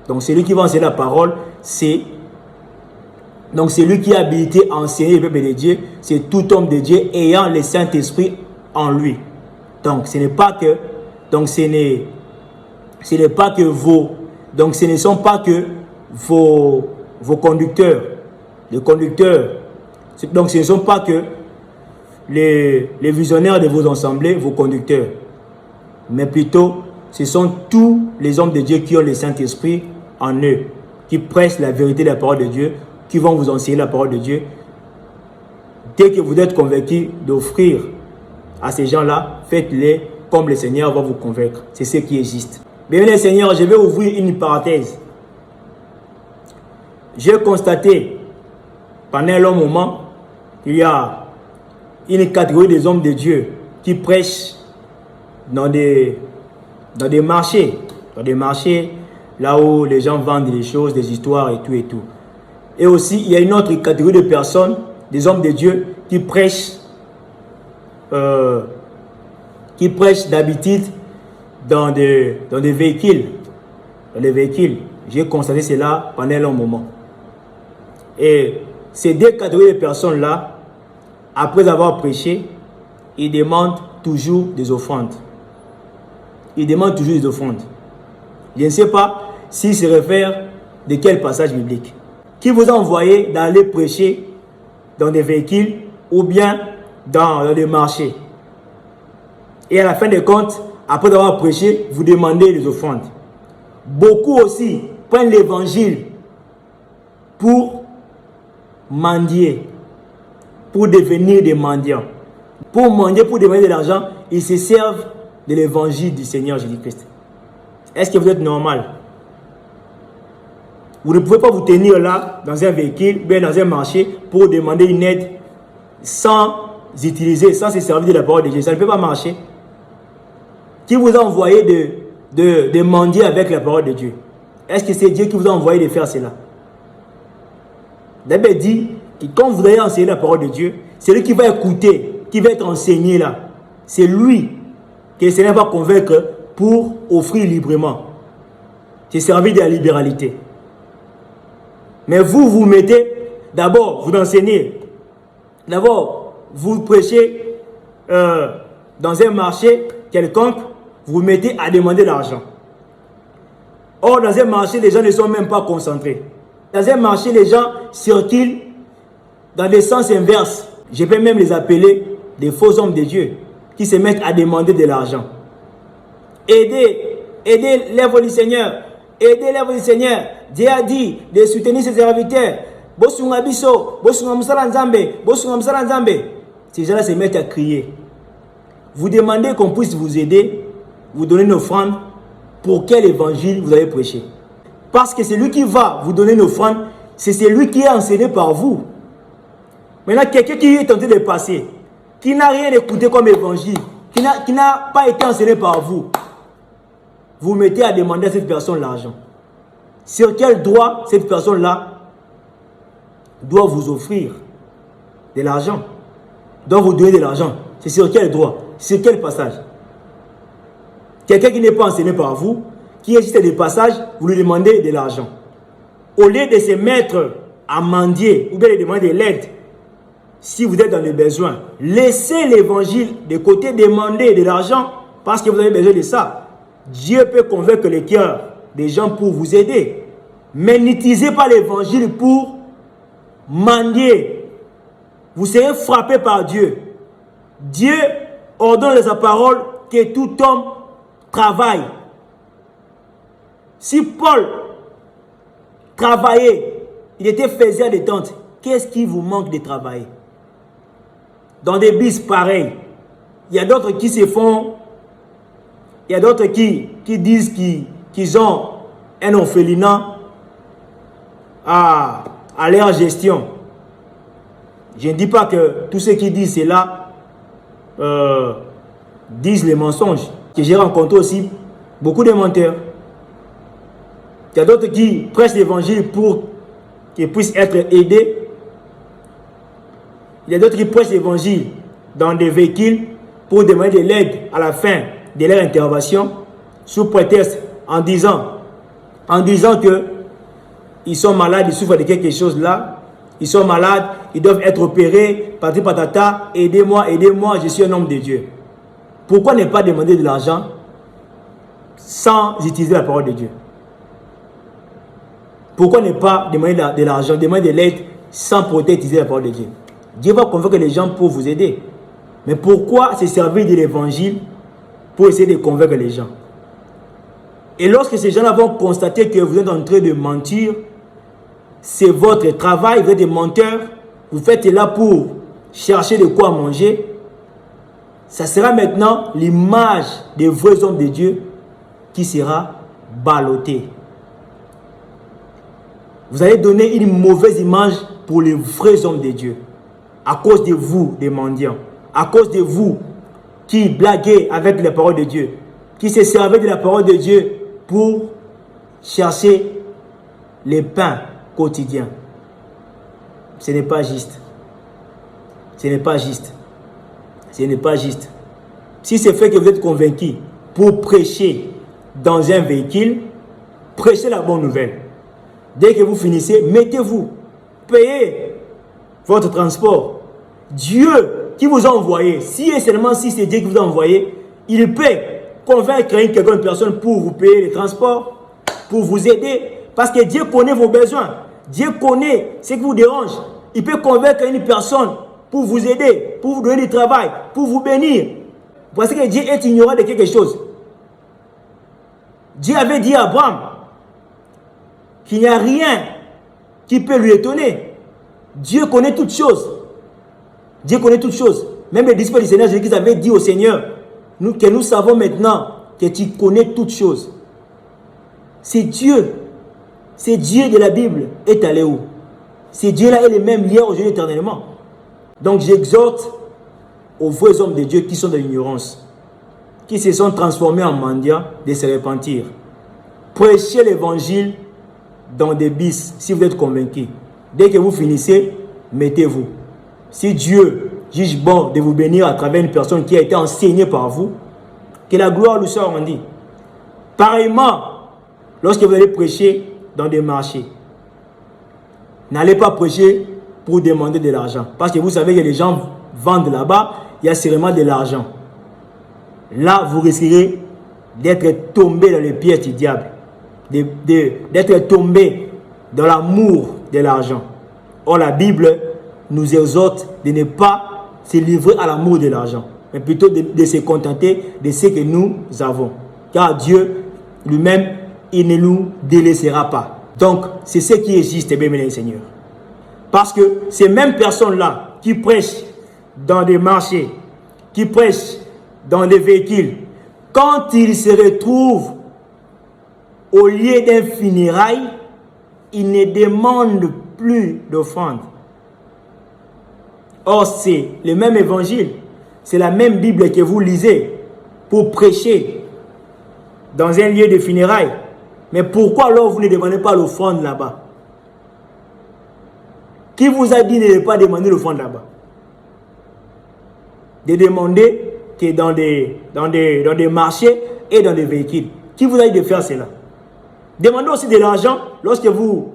Donc celui qui va enseigner la parole, c'est lui qui est habilité à enseigner le peuple de Dieu, c'est tout homme de Dieu ayant le Saint-Esprit en lui. Donc ce n'est pas que ce ne sont pas que vos conducteurs, les conducteurs, donc ce ne sont pas que les visionnaires de vos assemblées, vos conducteurs, mais plutôt ce sont tous les hommes de Dieu qui ont le Saint-Esprit en eux, qui prêchent la vérité de la parole de Dieu, qui vont vous enseigner la parole de Dieu. Dès que vous êtes convaincu d'offrir à ces gens-là, faites-les comme le Seigneur va vous convaincre. C'est ce qui existe. Bien, Seigneur, je vais ouvrir une parenthèse. J'ai constaté pendant un long moment qu'il y a une catégorie des hommes de Dieu qui prêchent dans des marchés. Dans des marchés, là où les gens vendent des choses, des histoires et tout et tout. Et aussi, il y a une autre catégorie de personnes, des hommes de Dieu, qui prêchent d'habitude dans des véhicules. Dans les véhicules. J'ai constaté cela pendant un long moment. Et ces deux catégories de personnes-là, après avoir prêché, ils demandent toujours des offrandes. Ils demandent toujours des offrandes. Je ne sais pas s'il se réfère de quel passage biblique. Qui vous a envoyé d'aller prêcher dans des véhicules ou bien dans des marchés. Et à la fin des comptes, après avoir prêché, vous demandez des offrandes. Beaucoup aussi prennent l'évangile pour mendier, pour devenir des mendiants. Pour mendier, pour demander de l'argent, ils se servent de l'évangile du Seigneur Jésus-Christ. Est-ce que vous êtes normal? Vous ne pouvez pas vous tenir là, dans un véhicule, bien dans un marché, pour demander une aide sans se servir de la parole de Dieu. Ça ne peut pas marcher. Qui vous a envoyé de mendier avec la parole de Dieu? Est-ce que c'est Dieu qui vous a envoyé de faire cela? La Bible dit que quand vous allez enseigner la parole de Dieu, c'est lui qui va écouter, qui va être enseigné là. C'est lui que le Seigneur va convaincre pour offrir librement. C'est servir de la libéralité. Mais vous mettez, d'abord, vous enseignez. D'abord, vous prêchez dans un marché quelconque, vous mettez à demander l'argent. Or, dans un marché, les gens ne sont même pas concentrés. Dans un marché, les gens circulent dans des sens inverses. Je peux même les appeler des faux hommes de Dieu qui se mettent à demander de l'argent. Aidez l'œuvre du Seigneur. Aidez l'œuvre du Seigneur. Dieu a dit de soutenir ses serviteurs. Ces gens-là se mettent à crier. Vous demandez qu'on puisse vous aider, vous donner une offrande. Pour quel évangile vous avez prêché? Parce que c'est lui qui va vous donner une offrande, c'est celui qui est enseigné par vous. Maintenant, quelqu'un qui est tenté de passer, qui n'a rien écouté comme évangile, qui n'a pas été enseigné par vous, vous mettez à demander à cette personne l'argent. Sur quel droit cette personne-là doit vous offrir de l'argent, doit vous donner de l'argent? C'est sur quel droit? Sur quel passage? Quelqu'un qui n'est pas enseigné par vous, qui existe des passages, vous lui demandez de l'argent. Au lieu de se mettre à mendier ou bien de demander de l'aide, si vous êtes dans le besoin, laissez l'évangile de côté, demandez de l'argent parce que vous avez besoin de ça. Dieu peut convaincre les cœurs des gens pour vous aider. Mais n'utilisez pas l'évangile pour mendier, vous serez frappé par Dieu. Dieu ordonne de sa parole que tout homme travaille. Si Paul travaillait, il était faiseur de tentes, qu'est-ce qui vous manque de travailler? Dans des bis pareils, il y a d'autres qui se font, il y a d'autres qui disent qu'ils ont un orphelinat à leur gestion. Je ne dis pas que tous ceux qui disent cela disent les mensonges. J'ai rencontré aussi beaucoup de menteurs. Il y a d'autres qui prêchent l'évangile pour qu'ils puissent être aidés. Il y a d'autres qui prêchent l'évangile dans des véhicules pour demander de l'aide à la fin de leur intervention, sous prétexte en disant que ils sont malades, ils souffrent de quelque chose là, ils sont malades, ils doivent être opérés, patati patata, aidez-moi, aidez-moi, je suis un homme de Dieu. Pourquoi ne pas demander de l'argent sans utiliser la parole de Dieu? Pourquoi ne pas demander de l'argent, demander de l'aide sans peut-être utiliser la parole de Dieu? Dieu va convaincre les gens pour vous aider. Mais pourquoi se servir de l'évangile pour essayer de convaincre les gens? Et lorsque ces gens-là vont constater que vous êtes en train de mentir, c'est votre travail, vous êtes des menteurs, vous faites là pour chercher de quoi manger, ça sera maintenant l'image des vrais hommes de Dieu qui sera ballottée. Vous allez donner une mauvaise image pour les vrais hommes de Dieu. À cause de vous, des mendiants. À cause de vous qui blaguez avec la parole de Dieu. Qui se servez de la parole de Dieu pour chercher les pains quotidiens. Ce n'est pas juste. Ce n'est pas juste. Ce n'est pas juste. Si c'est fait que vous êtes convaincu pour prêcher dans un véhicule, prêchez la bonne nouvelle. Dès que vous finissez, mettez-vous, payez votre transport. Dieu qui vous a envoyé, si et seulement si c'est Dieu qui vous a envoyé, il peut convaincre quelqu'un, une personne pour vous payer les transports, pour vous aider, parce que Dieu connaît vos besoins. Dieu connaît ce qui vous dérange. Il peut convaincre une personne pour vous aider, pour vous donner du travail, pour vous bénir. Parce que Dieu est ignorant de quelque chose. Dieu avait dit à Abraham qu'il n'y a rien qui peut lui étonner. Dieu connaît toutes choses. Dieu connaît toutes choses. Même les disciples du Seigneur Jésus-Christ avaient dit au Seigneur que nous savons maintenant que tu connais toutes choses. C'est Dieu. C'est Dieu de la Bible est allé où? C'est Dieu-là est le même hier, aujourd'hui, éternellement. Donc j'exhorte aux vrais hommes de Dieu qui sont dans l'ignorance, qui se sont transformés en mendiants, de se repentir. Prêchez l'évangile dans des bis, si vous êtes convaincus. Dès que vous finissez, mettez-vous. Si Dieu juge bon de vous bénir à travers une personne qui a été enseignée par vous, que la gloire lui soit rendue. Pareillement, lorsque vous allez prêcher dans des marchés, n'allez pas prêcher pour demander de l'argent. Parce que vous savez que les gens vendent là-bas, il y a sûrement de l'argent. Là, vous risquerez d'être tombé dans les pièges du diable. D'être tombé dans l'amour de l'argent. Or, la Bible nous exhorte de ne pas se livrer à l'amour de l'argent, mais plutôt de se contenter de ce que nous avons. Car Dieu lui-même, il ne nous délaissera pas. Donc, c'est ce qui est juste, bien aimé Seigneur. Parce que ces mêmes personnes-là qui prêchent dans des marchés, qui prêchent dans des véhicules, quand ils se retrouvent au lieu d'un funérail, ils ne demandent plus d'offrande. Or, c'est le même évangile, c'est la même Bible que vous lisez pour prêcher dans un lieu de funérailles. Mais pourquoi alors vous ne demandez pas l'offrande là-bas? Qui vous a dit de ne pas demander l'offrande là-bas? De demander que dans des marchés et dans des véhicules. Qui vous a dit de faire cela? Demandez aussi de l'argent lorsque vous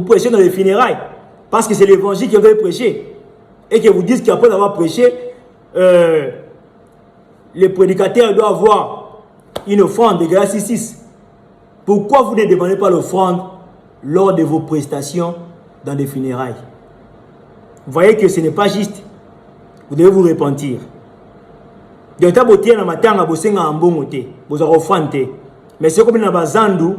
prêchez dans les funérailles. Parce que c'est l'évangile que vous avez prêché. Et que vous dites qu'après avoir prêché, le prédicateur doit avoir une offrande de grâce 6. Pourquoi vous ne demandez pas l'offrande lors de vos prestations dans des funérailles. Vous voyez que ce n'est pas juste. Vous devez vous repentir. Donc, si vous avez un matin, vous avez un bon côté. Vous avez offrande. Mais c'est comme dans bazandu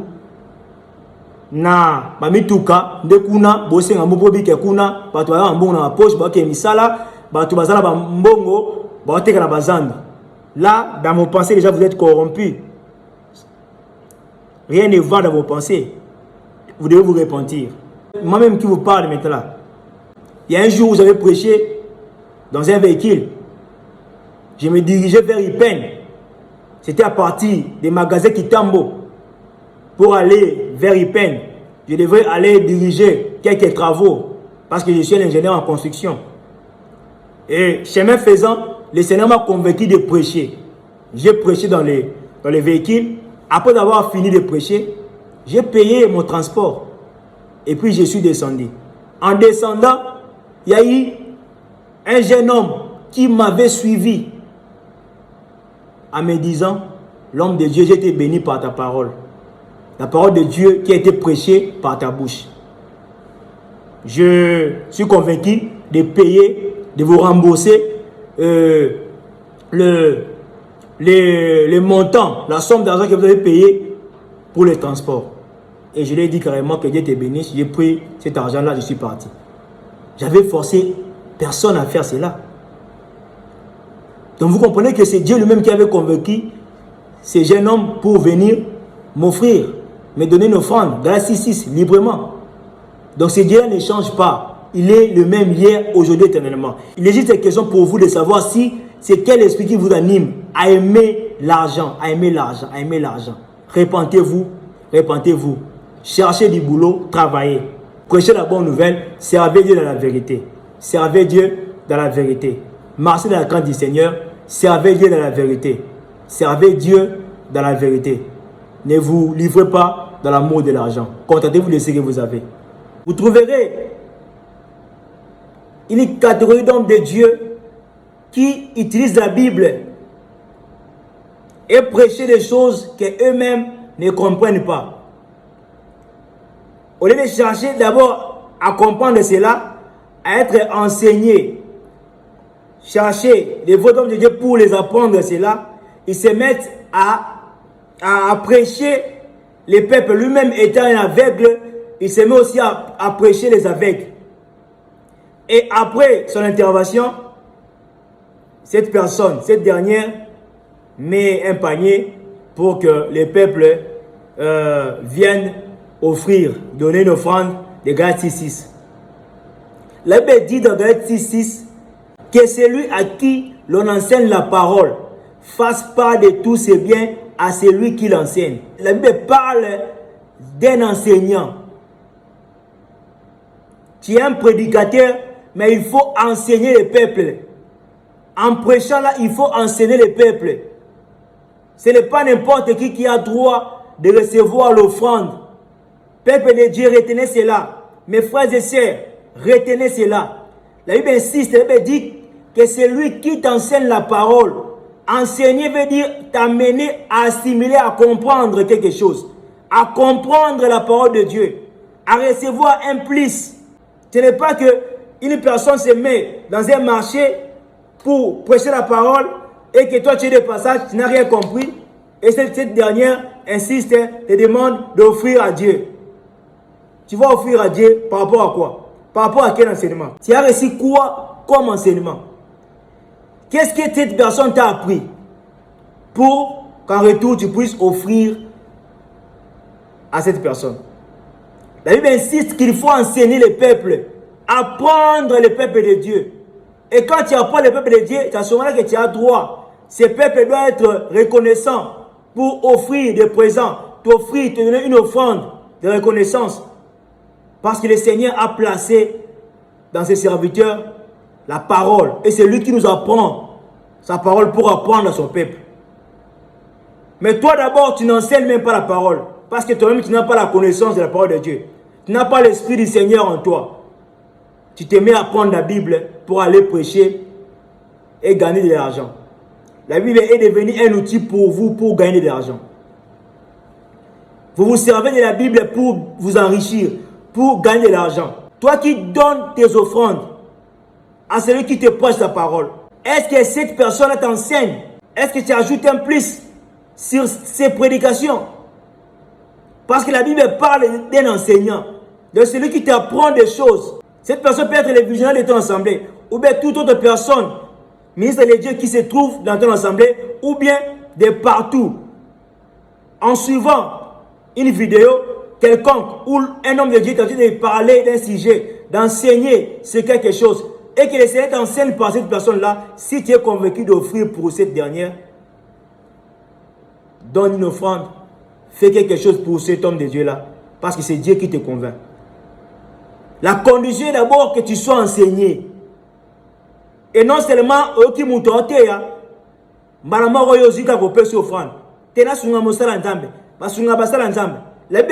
na mamituka de kuna bose nga mbobi ke kuna bato ba mbongo na poche ba ke misala bato bazala ba mbongo ba teka na bazandu. Là dans vos pensées déjà vous êtes corrompus. Rien ne va dans vos pensées. Vous devez vous repentir. Moi-même qui vous parle maintenant. Il y a un jour où j'avais prêché dans un véhicule. Je me dirigeais vers Ipen. C'était à partir des magasins Kitambo. Pour aller vers Ipen, je devrais aller diriger quelques travaux parce que je suis un ingénieur en construction. Et chemin faisant, le Seigneur m'a convaincu de prêcher. J'ai prêché dans les véhicules. Après avoir fini de prêcher, j'ai payé mon transport. Et puis je suis descendu. En descendant, il y a eu un jeune homme qui m'avait suivi en me disant, l'homme de Dieu, j'ai été béni par ta parole. La parole de Dieu qui a été prêchée par ta bouche. Je suis convaincu de payer, de vous rembourser le montant, la somme d'argent que vous avez payé pour le transport. Et je lui ai dit carrément que Dieu te bénisse. J'ai pris cet argent-là, je suis parti. J'avais forcé personne à faire cela. Donc vous comprenez que c'est Dieu lui-même qui avait convaincu ces jeunes hommes pour venir m'offrir, me donner une offrande dans la 6-6 librement. Donc ce Dieu ne change pas. Il est le même hier, aujourd'hui, éternellement. Il est juste une question pour vous de savoir si c'est quel esprit qui vous anime à aimer l'argent, à aimer l'argent, à aimer l'argent. Repentez-vous, repentez-vous. Cherchez du boulot, travaillez. Prêchez la bonne nouvelle, servez Dieu dans la vérité. Servez Dieu dans la vérité. Marchez dans la crainte du Seigneur, servez Dieu dans la vérité. Servez Dieu dans la vérité. Ne vous livrez pas dans l'amour de l'argent. Contentez-vous de ce que vous avez. Vous trouverez une catégorie d'hommes de Dieu qui utilisent la Bible et prêchent des choses qu'eux-mêmes ne comprennent pas. Au lieu de chercher d'abord à comprendre cela, à être enseigné, chercher les vrais hommes de Dieu pour les apprendre cela, ils se mettent à prêcher les peuples. Lui-même étant un aveugle, il se met aussi à prêcher les aveugles. Et après son intervention, cette personne, cette dernière, met un panier pour que les peuples viennent offrir, donner une offrande de Galates 6.6. La Bible dit dans Galates 6.6 que celui à qui l'on enseigne la parole fasse part de tous ses biens à celui qui l'enseigne. La Bible parle d'un enseignant. Tu es un prédicateur, mais il faut enseigner le peuple. En prêchant là, il faut enseigner le peuple. Ce n'est pas n'importe qui a droit de recevoir l'offrande. Peuple de Dieu, retenez cela. Mes frères et sœurs, retenez cela. La Bible insiste, la Bible dit que c'est lui qui t'enseigne la parole. Enseigner veut dire t'amener à assimiler, à comprendre quelque chose. À comprendre la parole de Dieu. À recevoir un plus. Ce n'est pas qu'une personne se met dans un marché pour prêcher la parole et que toi tu es de passage, tu n'as rien compris. Et cette dernière insiste, te demande d'offrir à Dieu. Tu vas offrir à Dieu par rapport à quoi? Par rapport à quel enseignement? Tu as reçu quoi comme enseignement? Qu'est-ce que cette personne t'a appris pour qu'en retour tu puisses offrir à cette personne? La Bible insiste qu'il faut enseigner le peuple, apprendre le peuple de Dieu. Et quand tu apprends le peuple de Dieu, c'est à ce moment-là que tu as droit. Ce peuple doit être reconnaissant pour offrir des présents, t'offrir, te donner une offrande de reconnaissance. Parce que le Seigneur a placé dans ses serviteurs la parole. Et c'est lui qui nous apprend sa parole pour apprendre à son peuple. Mais toi d'abord, tu n'enseignes même pas la parole. Parce que toi-même, tu n'as pas la connaissance de la parole de Dieu. Tu n'as pas l'esprit du Seigneur en toi. Tu te mets à prendre la Bible pour aller prêcher et gagner de l'argent. La Bible est devenue un outil pour vous pour gagner de l'argent. Vous vous servez de la Bible pour vous enrichir, pour gagner de l'argent. toi qui donnes tes offrandes à celui qui te prêche la parole, est-ce que cette personne t'enseigne? Est-ce que tu ajoutes un plus sur ses prédications? Parce que la Bible parle d'un enseignant, de celui qui t'apprend des choses. Cette personne peut être le visionnaire de ton assemblée, ou bien toute autre personne, ministre de Dieu qui se trouve dans ton assemblée, ou bien de partout. En suivant une vidéo quelconque où un homme de Dieu est en train de parler d'un sujet, d'enseigner sur quelque chose, et que le Seigneur t'enseigne par cette personne-là, si tu es convaincu d'offrir pour cette dernière, donne une offrande, fais quelque chose pour cet homme de Dieu-là, parce que c'est Dieu qui te convainc. La condition est d'abord que tu sois enseigné. Et non seulement qui m'outote, malama royo zika kopesi offrande. Tena sunga mosala nzambe, basunga basala nzambe. La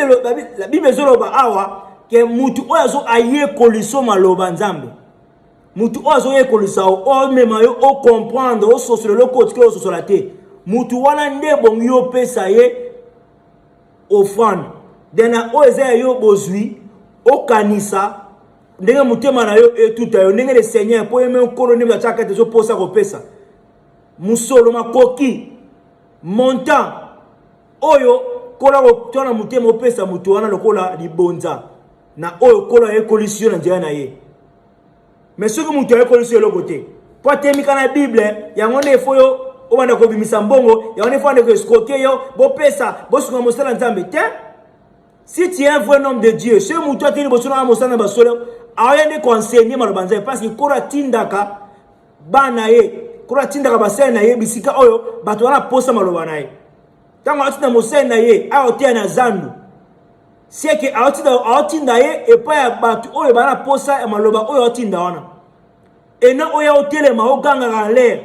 Bible zoloba awa ke mutu oyazo aye koliso maloba nzambe. Mutu oyazo aye kolisa o mema yo o comprendre o sosolo lo kotike o sosola te. Mutu wana nde bongi yo pesa ye offrande. Dena o eza yo bozwi o kanisa ndenge mutema na yo etuta yo ndenge le Seigneur po yeme nkolo ne ba chaka te zo posa ko pesa. Musolo makoki montant oyo kola ko tona mutema opesa mutu wana lokola libonza na oyo kola ye coalition na njana ye. Mais ce que mutu ye coalition le côté po temika na Bible yango ne foyo o banda ko bimisa mbongo yango ne fande ko escroquer yo bo pesa bo sunga mosala nzambe te. Si tu es un vrai homme de Dieu, ce mutu a tini bo sunga mosala basolo ayende ko enseigner malobanza parce que kola tindaka bana ye kola tindaka basena na ye bisika oyo bato wana posa maloba na ye. Tango atina mosena na ye aotia na zandu. C'est que aotinda ye et pas bato oyo bana posa maloba oyo aotinda wana. Et na oyo otelema oganga en l'air.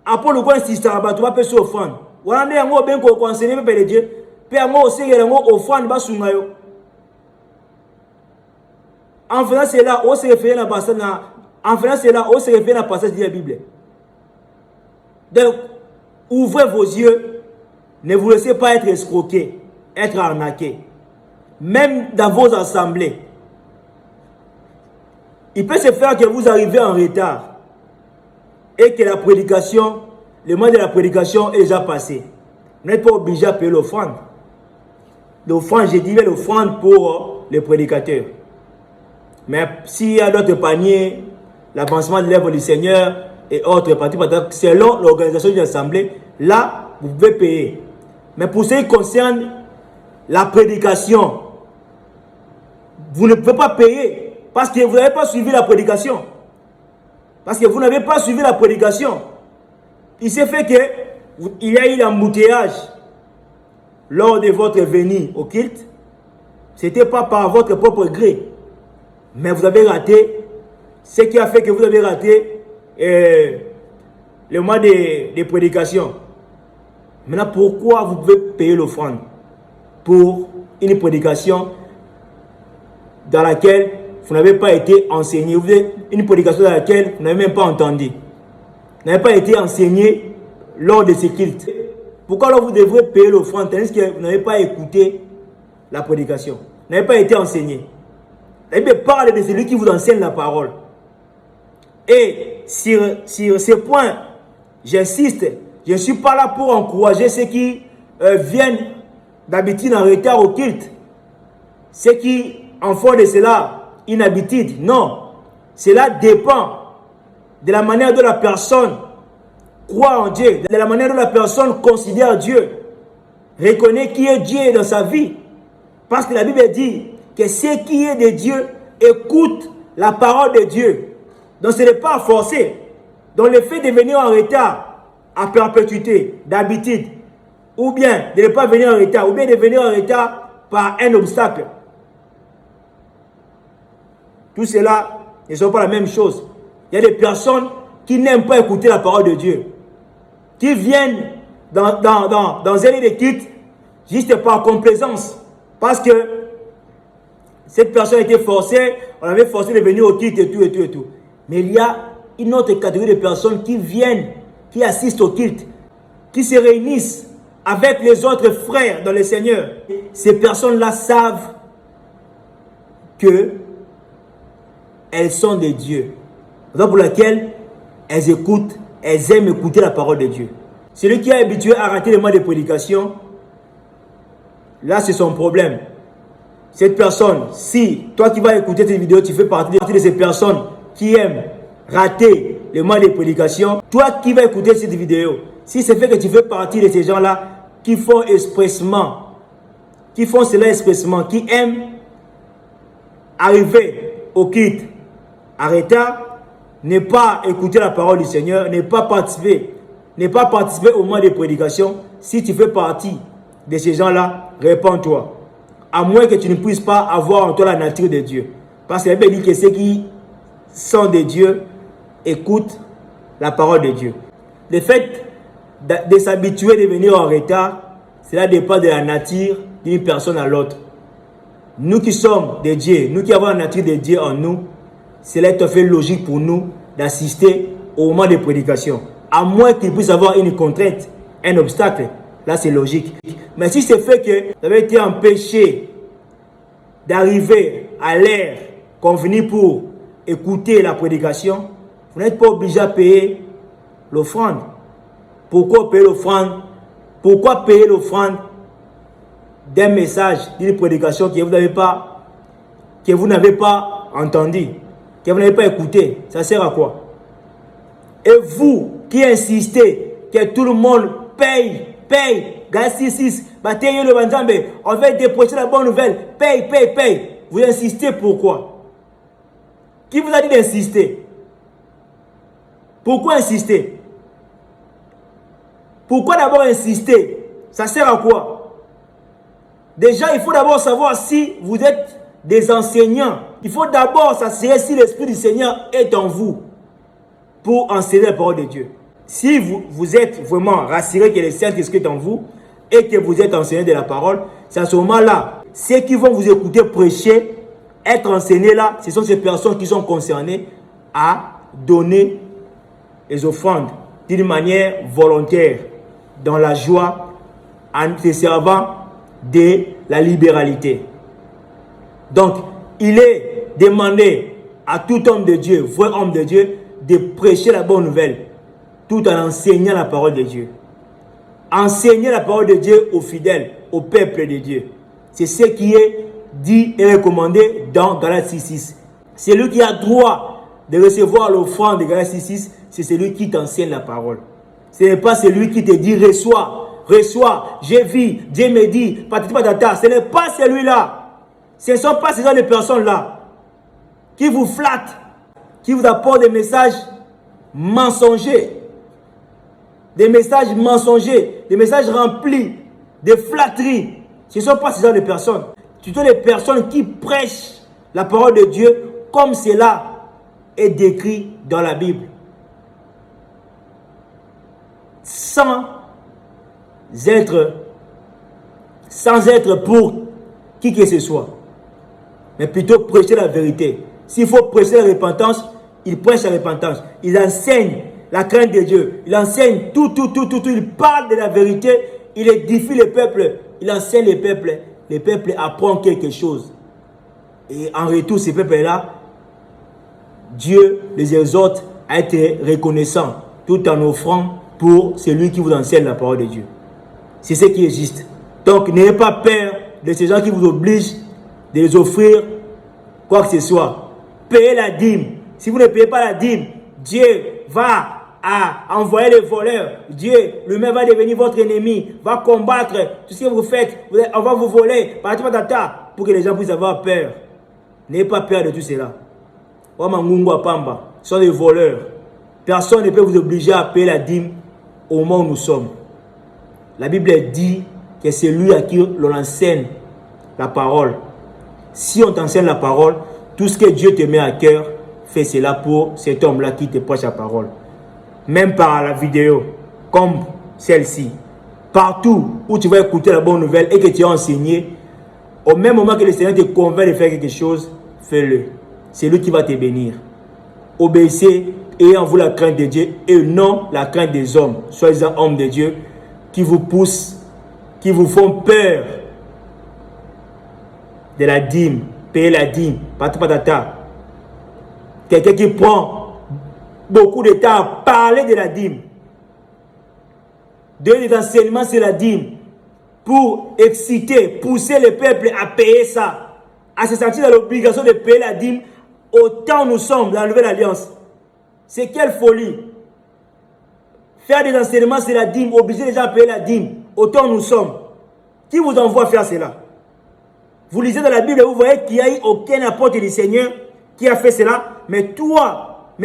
Apolo ko insista bato ba pesa offrande. Wana nde yango ben ko enseigner pe de Dieu. Pe yango osengela ngo offrande basunga yo. En faisant cela, on se réfère à passage de la Bible. Donc, ouvrez vos yeux, ne vous laissez pas être escroqué, être arnaqué. Même dans vos assemblées, il peut se faire que vous arrivez en retard et que la prédication, le mois de la prédication est déjà passé. Vous n'êtes pas obligé à payer l'offrande. L'offrande, je dirais l'offrande pour les prédicateurs. Mais s'il y a d'autres paniers, l'avancement de l'œuvre du Seigneur et autres parties, selon l'organisation de l'Assemblée, là, vous pouvez payer. Mais pour ce qui concerne la prédication, vous ne pouvez pas payer parce que vous n'avez pas suivi la prédication. Parce que vous n'avez pas suivi la prédication. Il s'est fait qu'il y a eu l'embouteillage lors de votre venue au culte. Ce n'était pas par votre propre gré. Mais vous avez raté ce qui a fait que vous avez raté le mois de prédication. Maintenant, pourquoi vous pouvez payer l'offrande pour une prédication dans laquelle vous n'avez pas été enseigné, une prédication dans laquelle vous n'avez même pas entendu, vous n'avez pas été enseigné lors de ces cultes? Pourquoi alors vous devrez payer l'offrande tandis que vous n'avez pas écouté la prédication, vous n'avez pas été enseigné? La Bible parle de celui qui vous enseigne la parole. Et sur ce point, j'insiste, je ne suis pas là pour encourager ceux qui viennent d'habitude en retard au culte. Ceux qui en font de cela une habitude. Non. Cela dépend de la manière dont la personne croit en Dieu, de la manière dont la personne considère Dieu, reconnaît qui est Dieu dans sa vie. Parce que la Bible dit que ce qui est de Dieu écoute la parole de Dieu. Donc ce n'est pas forcé. Donc le fait de venir en retard à perpétuité, d'habitude, ou bien de ne pas venir en retard, ou bien de venir en retard par un obstacle, tout cela ne sont pas la même chose. Il y a des personnes qui n'aiment pas écouter la parole de Dieu, qui viennent dans un lieu de culte juste par complaisance, parce que cette personne a été forcée, on avait forcé de venir au culte et tout et tout et tout. Mais il y a une autre catégorie de personnes qui viennent, qui assistent au culte, qui se réunissent avec les autres frères dans le Seigneur. Ces personnes-là savent que elles sont des dieux. Raison pour laquelle elles écoutent, elles aiment écouter la parole de Dieu. Celui qui est habitué à rater les mois de prédication, là c'est son problème. Cette personne, si toi qui vas écouter cette vidéo, tu fais partie de ces personnes qui aiment rater les mois de prédication, toi qui vas écouter cette vidéo, si c'est fait que tu fais partie de ces gens-là qui font expressement, qui font cela expressement, qui aiment arriver au kit en retard, ne pas écouter la parole du Seigneur, ne pas participer au mois de prédication, si tu fais partie de ces gens-là, répands-toi. À moins que tu ne puisses pas avoir en toi la nature de Dieu. Parce que la Bible dit que ceux qui sont de Dieu écoutent la parole de Dieu. Le fait de s'habituer de venir en retard, cela dépend de la nature d'une personne à l'autre. Nous qui sommes de Dieu, nous qui avons la nature de Dieu en nous, cela est tout à fait logique pour nous d'assister au moment de prédication. À moins qu'il puisse avoir une contrainte, un obstacle. Là, c'est logique. Mais si c'est fait que vous avez été empêché d'arriver à l'heure convenue pour écouter la prédication, vous n'êtes pas obligé à payer l'offrande. Pourquoi payer l'offrande? Pourquoi payer l'offrande d'un message, d'une prédication que vous n'avez pas entendu, que vous n'avez pas écouté? Ça sert à quoi? Et vous qui insistez que tout le monde paye, Galatie 6, on va déprocher la bonne nouvelle, paye. Vous insistez pourquoi? Qui vous a dit d'insister? Pourquoi insister? Pourquoi d'abord insister? Ça sert à quoi? Déjà, il faut d'abord savoir si vous êtes des enseignants. Il faut d'abord s'assurer si l'Esprit du Seigneur est en vous pour enseigner la parole de Dieu. Si vous êtes vraiment rassuré que le Saint-Esprit est en vous et que vous êtes enseigné de la parole, c'est à ce moment-là, ceux qui vont vous écouter prêcher, être enseignés là, ce sont ces personnes qui sont concernées à donner les offrandes d'une manière volontaire, dans la joie, en se servant de la libéralité. Donc, il est demandé à tout homme de Dieu, vrai homme de Dieu, de prêcher la bonne nouvelle, tout en enseignant la parole de Dieu. Enseigner la parole de Dieu aux fidèles, au peuple de Dieu. C'est ce qui est dit et recommandé dans Galatie 6. Celui qui a droit de recevoir l'offrande de Galatie 6, c'est celui qui t'enseigne la parole. Ce n'est pas celui qui te dit reçois, j'ai vu, Dieu me dit, patati patata. Ce n'est pas celui-là. Ce ne sont pas ces gens de personnes-là qui vous flattent, qui vous apportent des messages mensongers. Des messages mensongers, des messages remplis de flatteries. Ce ne sont pas ce genre de personnes. Ce sont des personnes qui prêchent la parole de Dieu comme cela est décrit dans la Bible. Sans être pour qui que ce soit. Mais plutôt prêcher la vérité. S'il faut prêcher la repentance, il prêche la repentance. Il enseigne la crainte de Dieu. Il enseigne tout. Il parle de la vérité. Il édifie le peuple. Il enseigne le peuple. Le peuple apprend quelque chose. Et en retour, ces peuples-là, Dieu les exhorte à être reconnaissants tout en offrant pour celui qui vous enseigne la parole de Dieu. C'est ce qui est juste. Donc, n'ayez pas peur de ces gens qui vous obligent de les offrir quoi que ce soit. Payez la dîme. Si vous ne payez pas la dîme, Dieu va envoyer les voleurs. Dieu lui-même va devenir votre ennemi, va combattre tout ce que vous faites. On va vous voler pour que les gens puissent avoir peur. N'ayez pas peur de tout cela. Ce sont des voleurs. Personne ne peut vous obliger à payer la dîme au moment où nous sommes. La Bible dit que c'est lui à qui l'on enseigne la parole. Si on t'enseigne la parole, tout ce que Dieu te met à cœur, fais cela pour cet homme-là qui te prêche la parole. Même par la vidéo, comme celle-ci. Partout où tu vas écouter la bonne nouvelle et que tu as enseigné, au même moment que le Seigneur te convainc de faire quelque chose, fais-le. C'est lui qui va te bénir. Obéissez, ayant vous la crainte de Dieu et non la crainte des hommes, soi-disant hommes de Dieu, qui vous poussent, qui vous font peur de la dîme, payer la dîme, patata. Quelqu'un qui prend beaucoup de temps à parler de la dîme. Donner des enseignements sur la dîme pour exciter, pousser le peuple à payer ça, à se sentir dans l'obligation de payer la dîme autant nous sommes dans la nouvelle alliance. C'est quelle folie! Faire des enseignements sur la dîme, obliger les gens à payer la dîme autant nous sommes. Qui vous envoie faire cela? Vous lisez dans la Bible et vous voyez qu'il n'y a eu aucun apôtre du Seigneur qui a fait cela. Mais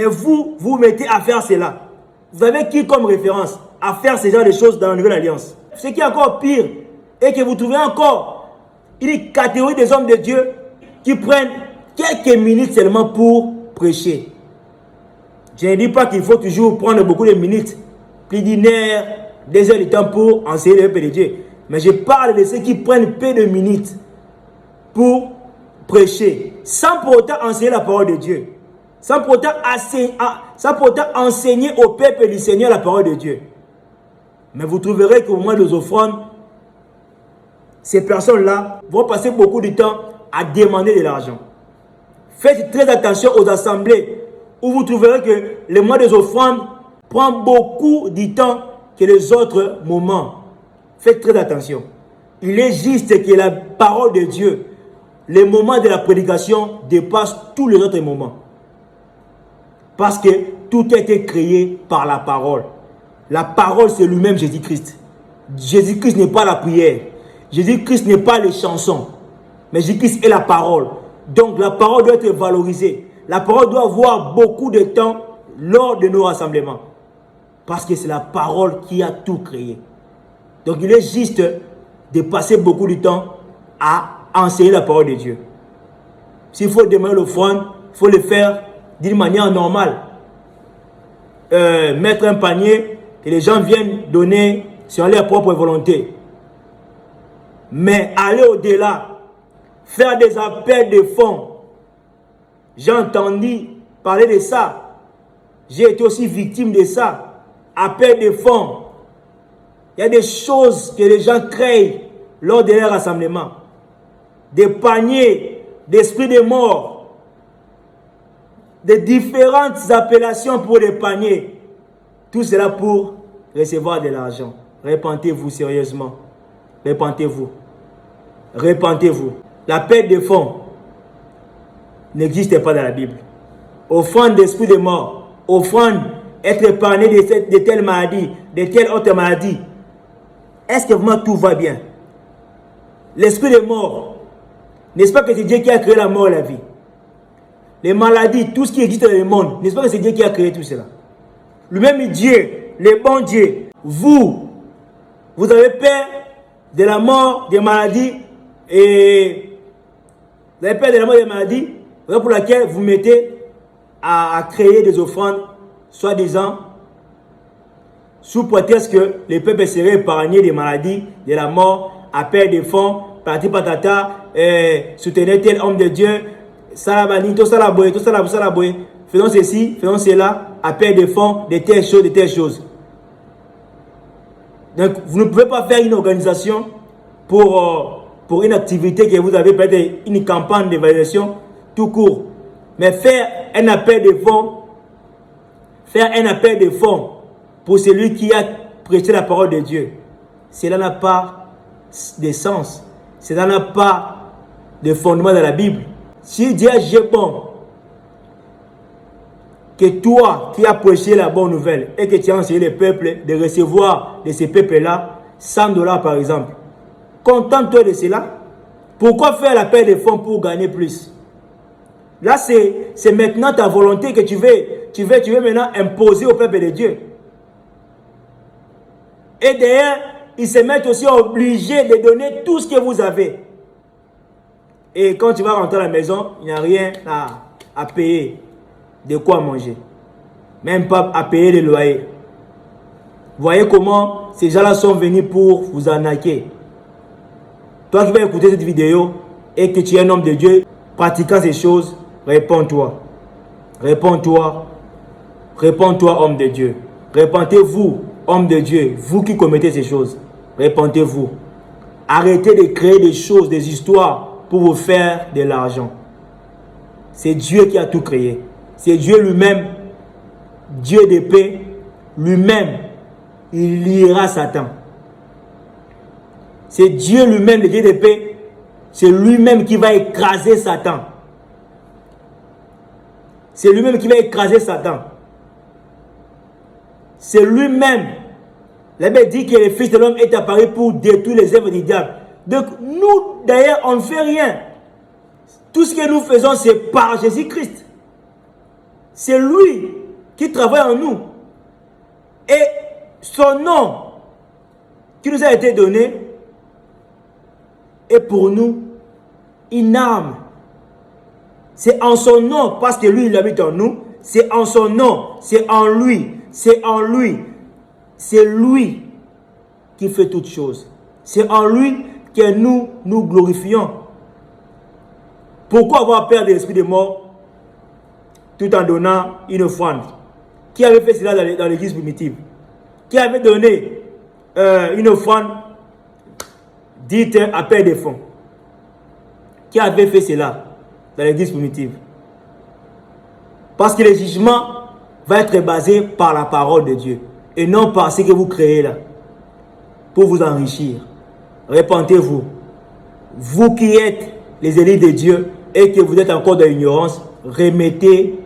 vous vous mettez à faire cela. Vous avez qui comme référence à faire ce genre de choses dans la nouvelle alliance? Ce qui est encore pire est que vous trouvez encore une catégorie des hommes de Dieu qui prennent quelques minutes seulement pour prêcher. Je ne dis pas qu'il faut toujours prendre beaucoup de minutes, plus d'une heure, 2 heures de temps pour enseigner le peuple de Dieu. Mais je parle de ceux qui prennent peu de minutes pour prêcher, sans pour autant enseigner la parole de Dieu, sans pour autant enseigner au peuple du Seigneur la parole de Dieu. Mais vous trouverez qu'au moment des offrandes, ces personnes-là vont passer beaucoup de temps à demander de l'argent. Faites très attention aux assemblées où vous trouverez que le mois des offrandes prend beaucoup de temps que les autres moments. Faites très attention. Il est juste que la parole de Dieu, les moments de la prédication dépassent tous les autres moments. Parce que tout a été créé par la parole. La parole, c'est lui-même Jésus-Christ. Jésus-Christ n'est pas la prière. Jésus-Christ n'est pas les chansons. Mais Jésus-Christ est la parole. Donc la parole doit être valorisée. La parole doit avoir beaucoup de temps lors de nos rassemblements. Parce que c'est la parole qui a tout créé. Donc il est juste de passer beaucoup de temps à enseigner la parole de Dieu. S'il faut demander l'offrande, il faut le faire d'une manière normale. Mettre un panier que les gens viennent donner sur leur propre volonté. Mais aller au-delà, faire des appels de fonds. J'ai entendu parler de ça. J'ai été aussi victime de ça. Appel de fonds. Il y a des choses que les gens créent lors de leur rassemblement. Des paniers d'esprits de mort. Des différentes appellations pour des paniers. Tout cela pour recevoir de l'argent. Repentez-vous sérieusement. Repentez-vous. Repentez-vous. L'appel de fonds n'existe pas dans la Bible. Offrande d'esprit de mort. Offrande être épargné de telle maladie, de telle autre maladie. Est-ce que vraiment tout va bien? L'esprit de mort, n'est-ce pas que c'est Dieu qui a créé la mort et la vie? Les maladies, tout ce qui existe dans le monde, n'est-ce pas que c'est Dieu qui a créé tout cela? Lui-même Dieu, le bon Dieu, vous avez peur de la mort, des maladies, et vous avez peur de la mort des maladies, pour laquelle vous mettez à créer des offrandes, soi-disant, sous prétexte que les peuples seraient épargnés des maladies, de la mort, appel des fonds, parti patata, soutenez tel homme de Dieu, salabani, tout ça la boye, faisons ceci, faisons cela, appel des fonds, de telles choses, de telles choses. Donc, vous ne pouvez pas faire une organisation pour une activité que vous avez, peut-être une campagne d'évaluation tout court. Mais faire un appel de fonds, pour celui qui a prêché la parole de Dieu, cela n'a pas de sens. Cela n'a pas de fondement dans la Bible. Si Dieu est bon, que toi qui as prêché la bonne nouvelle et que tu as enseigné le peuple de recevoir de ces peuples-là $100 par exemple, contente-toi de cela. Pourquoi faire l'appel de fonds pour gagner plus? Là, c'est maintenant ta volonté que tu veux maintenant imposer au peuple de Dieu. Et d'ailleurs, ils se mettent aussi obligés de donner tout ce que vous avez. Et quand tu vas rentrer à la maison, il n'y a rien à payer. De quoi manger. Même pas à payer le loyer. Voyez comment ces gens-là sont venus pour vous arnaquer. Toi qui vas écouter cette vidéo et que tu es un homme de Dieu, pratiquant ces choses, réponds-toi. Réponds-toi. Réponds-toi, homme de Dieu. Repentez-vous, homme de Dieu, vous qui commettez ces choses. Repentez-vous. Arrêtez de créer des choses, des histoires pour vous faire de l'argent. C'est Dieu qui a tout créé. c'est Dieu lui-même, Dieu de paix, lui-même, il liera Satan. C'est Dieu lui-même, le Dieu de paix, c'est lui-même qui va écraser Satan. C'est lui-même qui va écraser Satan. C'est lui-même. La Bible dit que le Fils de l'homme est apparu pour détruire les œuvres du diable. Donc nous, d'ailleurs, on ne fait rien. Tout ce que nous faisons, c'est par Jésus-Christ. C'est lui qui travaille en nous. Et son nom qui nous a été donné est pour nous une arme. C'est en son nom, parce que lui, il habite en nous. C'est en son nom, c'est en lui, c'est en lui. C'est lui qui fait toutes choses. C'est en lui que nous nous glorifions. Pourquoi avoir peur de l'esprit de mort tout en donnant une offrande? Qui avait fait cela dans l'église primitive? Qui avait donné une offrande dite appel des fonds? Qui avait fait cela dans l'église primitive? Parce que le jugement va être basé par la parole de Dieu et non par ce que vous créez là pour vous enrichir. Répentez-vous. Vous qui êtes les élus de Dieu et que vous êtes encore dans l'ignorance, remettez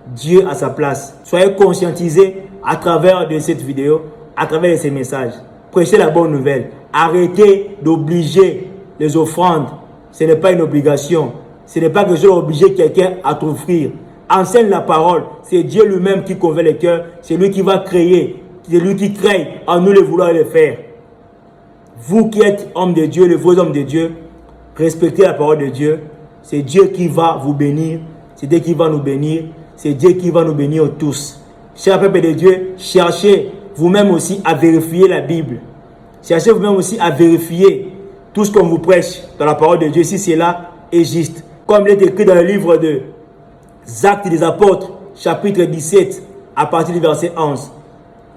Dieu à sa place. Soyez conscientisés à travers de cette vidéo, à travers de ces messages. Prêchez la bonne nouvelle. Arrêtez d'obliger les offrandes. Ce n'est pas une obligation. Ce n'est pas que je dois obliger quelqu'un à t'offrir. Enseigne la parole. C'est Dieu lui-même qui convainc les cœurs. C'est lui qui va créer. C'est lui qui crée en nous le vouloir et le faire. Vous qui êtes hommes de Dieu, les vrais hommes de Dieu, respectez la parole de Dieu. C'est Dieu qui va vous bénir. C'est Dieu qui va nous bénir. C'est Dieu qui va nous bénir tous. Cher peuple de Dieu, cherchez vous-même aussi à vérifier la Bible. Cherchez vous-même aussi à vérifier tout ce qu'on vous prêche dans la parole de Dieu, si cela est juste. Comme il est écrit dans le livre de Actes des Apôtres, chapitre 17, à partir du verset 11,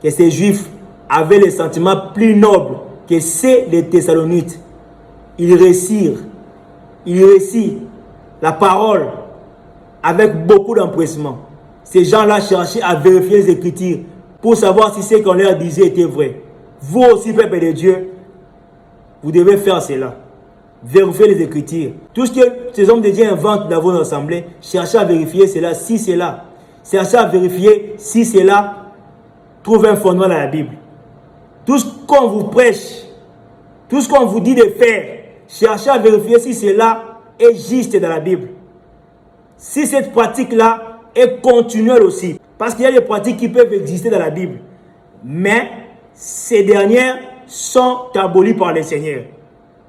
que ces Juifs avaient les sentiments plus nobles que ceux des Thessalonites. Ils réussirent la parole avec beaucoup d'empressement. Ces gens-là cherchaient à vérifier les Écritures pour savoir si ce qu'on leur disait était vrai. Vous aussi, peuple de Dieu, vous devez faire cela. Vérifier les Écritures. Tout ce que ces hommes de Dieu inventent dans vos assemblées, cherchez à vérifier cela, si c'est là. Cherchez à vérifier si c'est là. Trouvez un fondement dans la Bible. Tout ce qu'on vous prêche, tout ce qu'on vous dit de faire, cherchez à vérifier si cela est juste dans la Bible. Si cette pratique-là est continuelle aussi. Parce qu'il y a des pratiques qui peuvent exister dans la Bible. Mais ces dernières sont abolies par le Seigneur.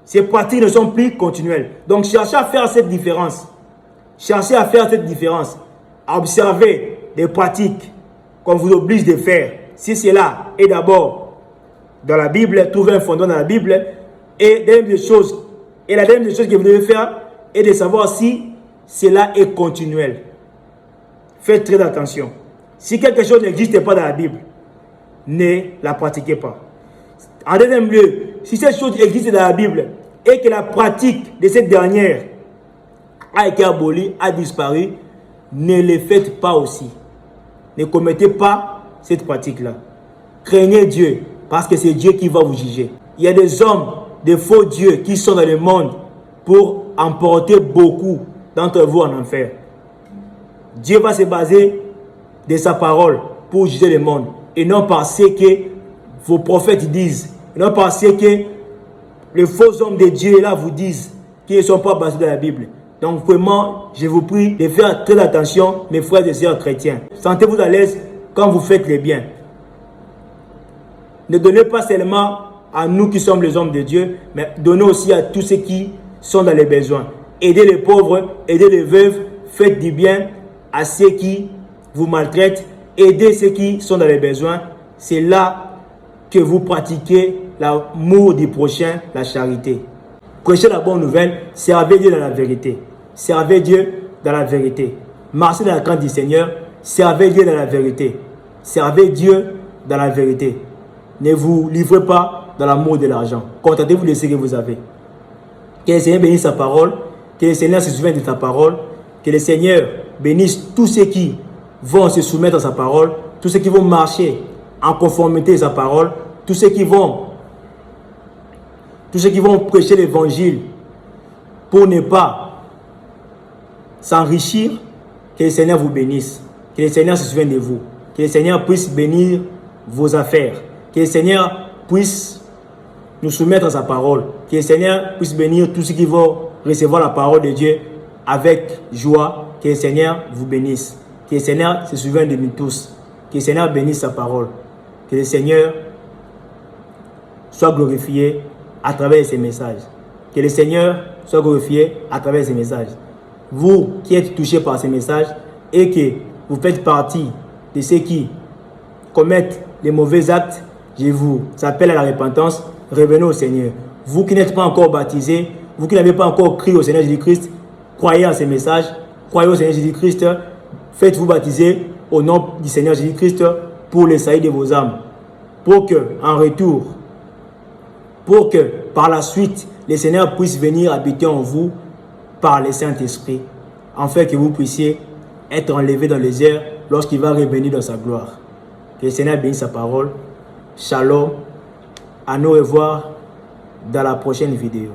Ces pratiques ne sont plus continuelles. Donc cherchez à faire cette différence. Cherchez à faire cette différence. À observer des pratiques qu'on vous oblige de faire. Si cela est d'abord dans la Bible, trouvez un fondement dans la Bible. Et la deuxième des choses que vous devez faire est de savoir si cela est continuel. Faites très attention. Si quelque chose n'existe pas dans la Bible, ne la pratiquez pas. En deuxième lieu, si cette chose existe dans la Bible et que la pratique de cette dernière a été abolie, a disparu, ne le faites pas aussi. Ne commettez pas cette pratique-là. Craignez Dieu, parce que c'est Dieu qui va vous juger. Il y a des hommes, des faux dieux qui sont dans le monde pour emporter beaucoup d'entre vous en enfer. Dieu va se baser de sa parole pour juger le monde et non par ce que vos prophètes disent, et non par ce que les faux hommes de Dieu là vous disent qui ne sont pas basés dans la Bible. Donc vraiment, je vous prie de faire très attention, mes frères et sœurs chrétiens. Sentez-vous à l'aise quand vous faites le bien. Ne donnez pas seulement à nous qui sommes les hommes de Dieu, mais donnez aussi à tous ceux qui sont dans les besoins. Aidez les pauvres, aidez les veuves, faites du bien à ceux qui vous maltraitent, aidez ceux qui sont dans les besoins. C'est là que vous pratiquez l'amour du prochain, la charité. Prêchez la bonne nouvelle, servez Dieu dans la vérité. Servez Dieu dans la vérité. Marchez dans la crainte du Seigneur, servez Dieu dans la vérité. Servez Dieu dans la vérité. Ne vous livrez pas dans l'amour de l'argent. Contentez-vous de ce que vous avez. Que le Seigneur bénisse sa parole, que le Seigneur se souvienne de ta parole, que le Seigneur bénisse tous ceux qui vont se soumettre à sa parole, tous ceux qui vont marcher en conformité à sa parole, tous ceux qui vont prêcher l'évangile pour ne pas s'enrichir, que le Seigneur vous bénisse, que le Seigneur se souvienne de vous, que le Seigneur puisse bénir vos affaires, que le Seigneur puisse nous soumettre à sa parole, que le Seigneur puisse bénir tous ceux qui vont recevoir la parole de Dieu avec joie, que le Seigneur vous bénisse, que le Seigneur se souvienne de nous tous, que le Seigneur bénisse sa parole, que le Seigneur soit glorifié à travers ces messages, que le Seigneur soit glorifié à travers ces messages. Vous qui êtes touchés par ces messages et que vous faites partie de ceux qui commettent les mauvais actes, je vous appelle à la repentance, revenez au Seigneur. Vous qui n'êtes pas encore baptisés, vous qui n'avez pas encore crié au Seigneur Jésus-Christ, croyez en ces messages, croyez au Seigneur Jésus-Christ, faites-vous baptiser au nom du Seigneur Jésus-Christ pour le salut de vos âmes. Pour que, en retour, pour que par la suite, le Seigneur puisse venir habiter en vous par le Saint-Esprit, afin que vous puissiez être enlevés dans les airs lorsqu'il va revenir dans sa gloire. Que le Seigneur bénisse sa parole. Shalom. À nous revoir dans la prochaine vidéo.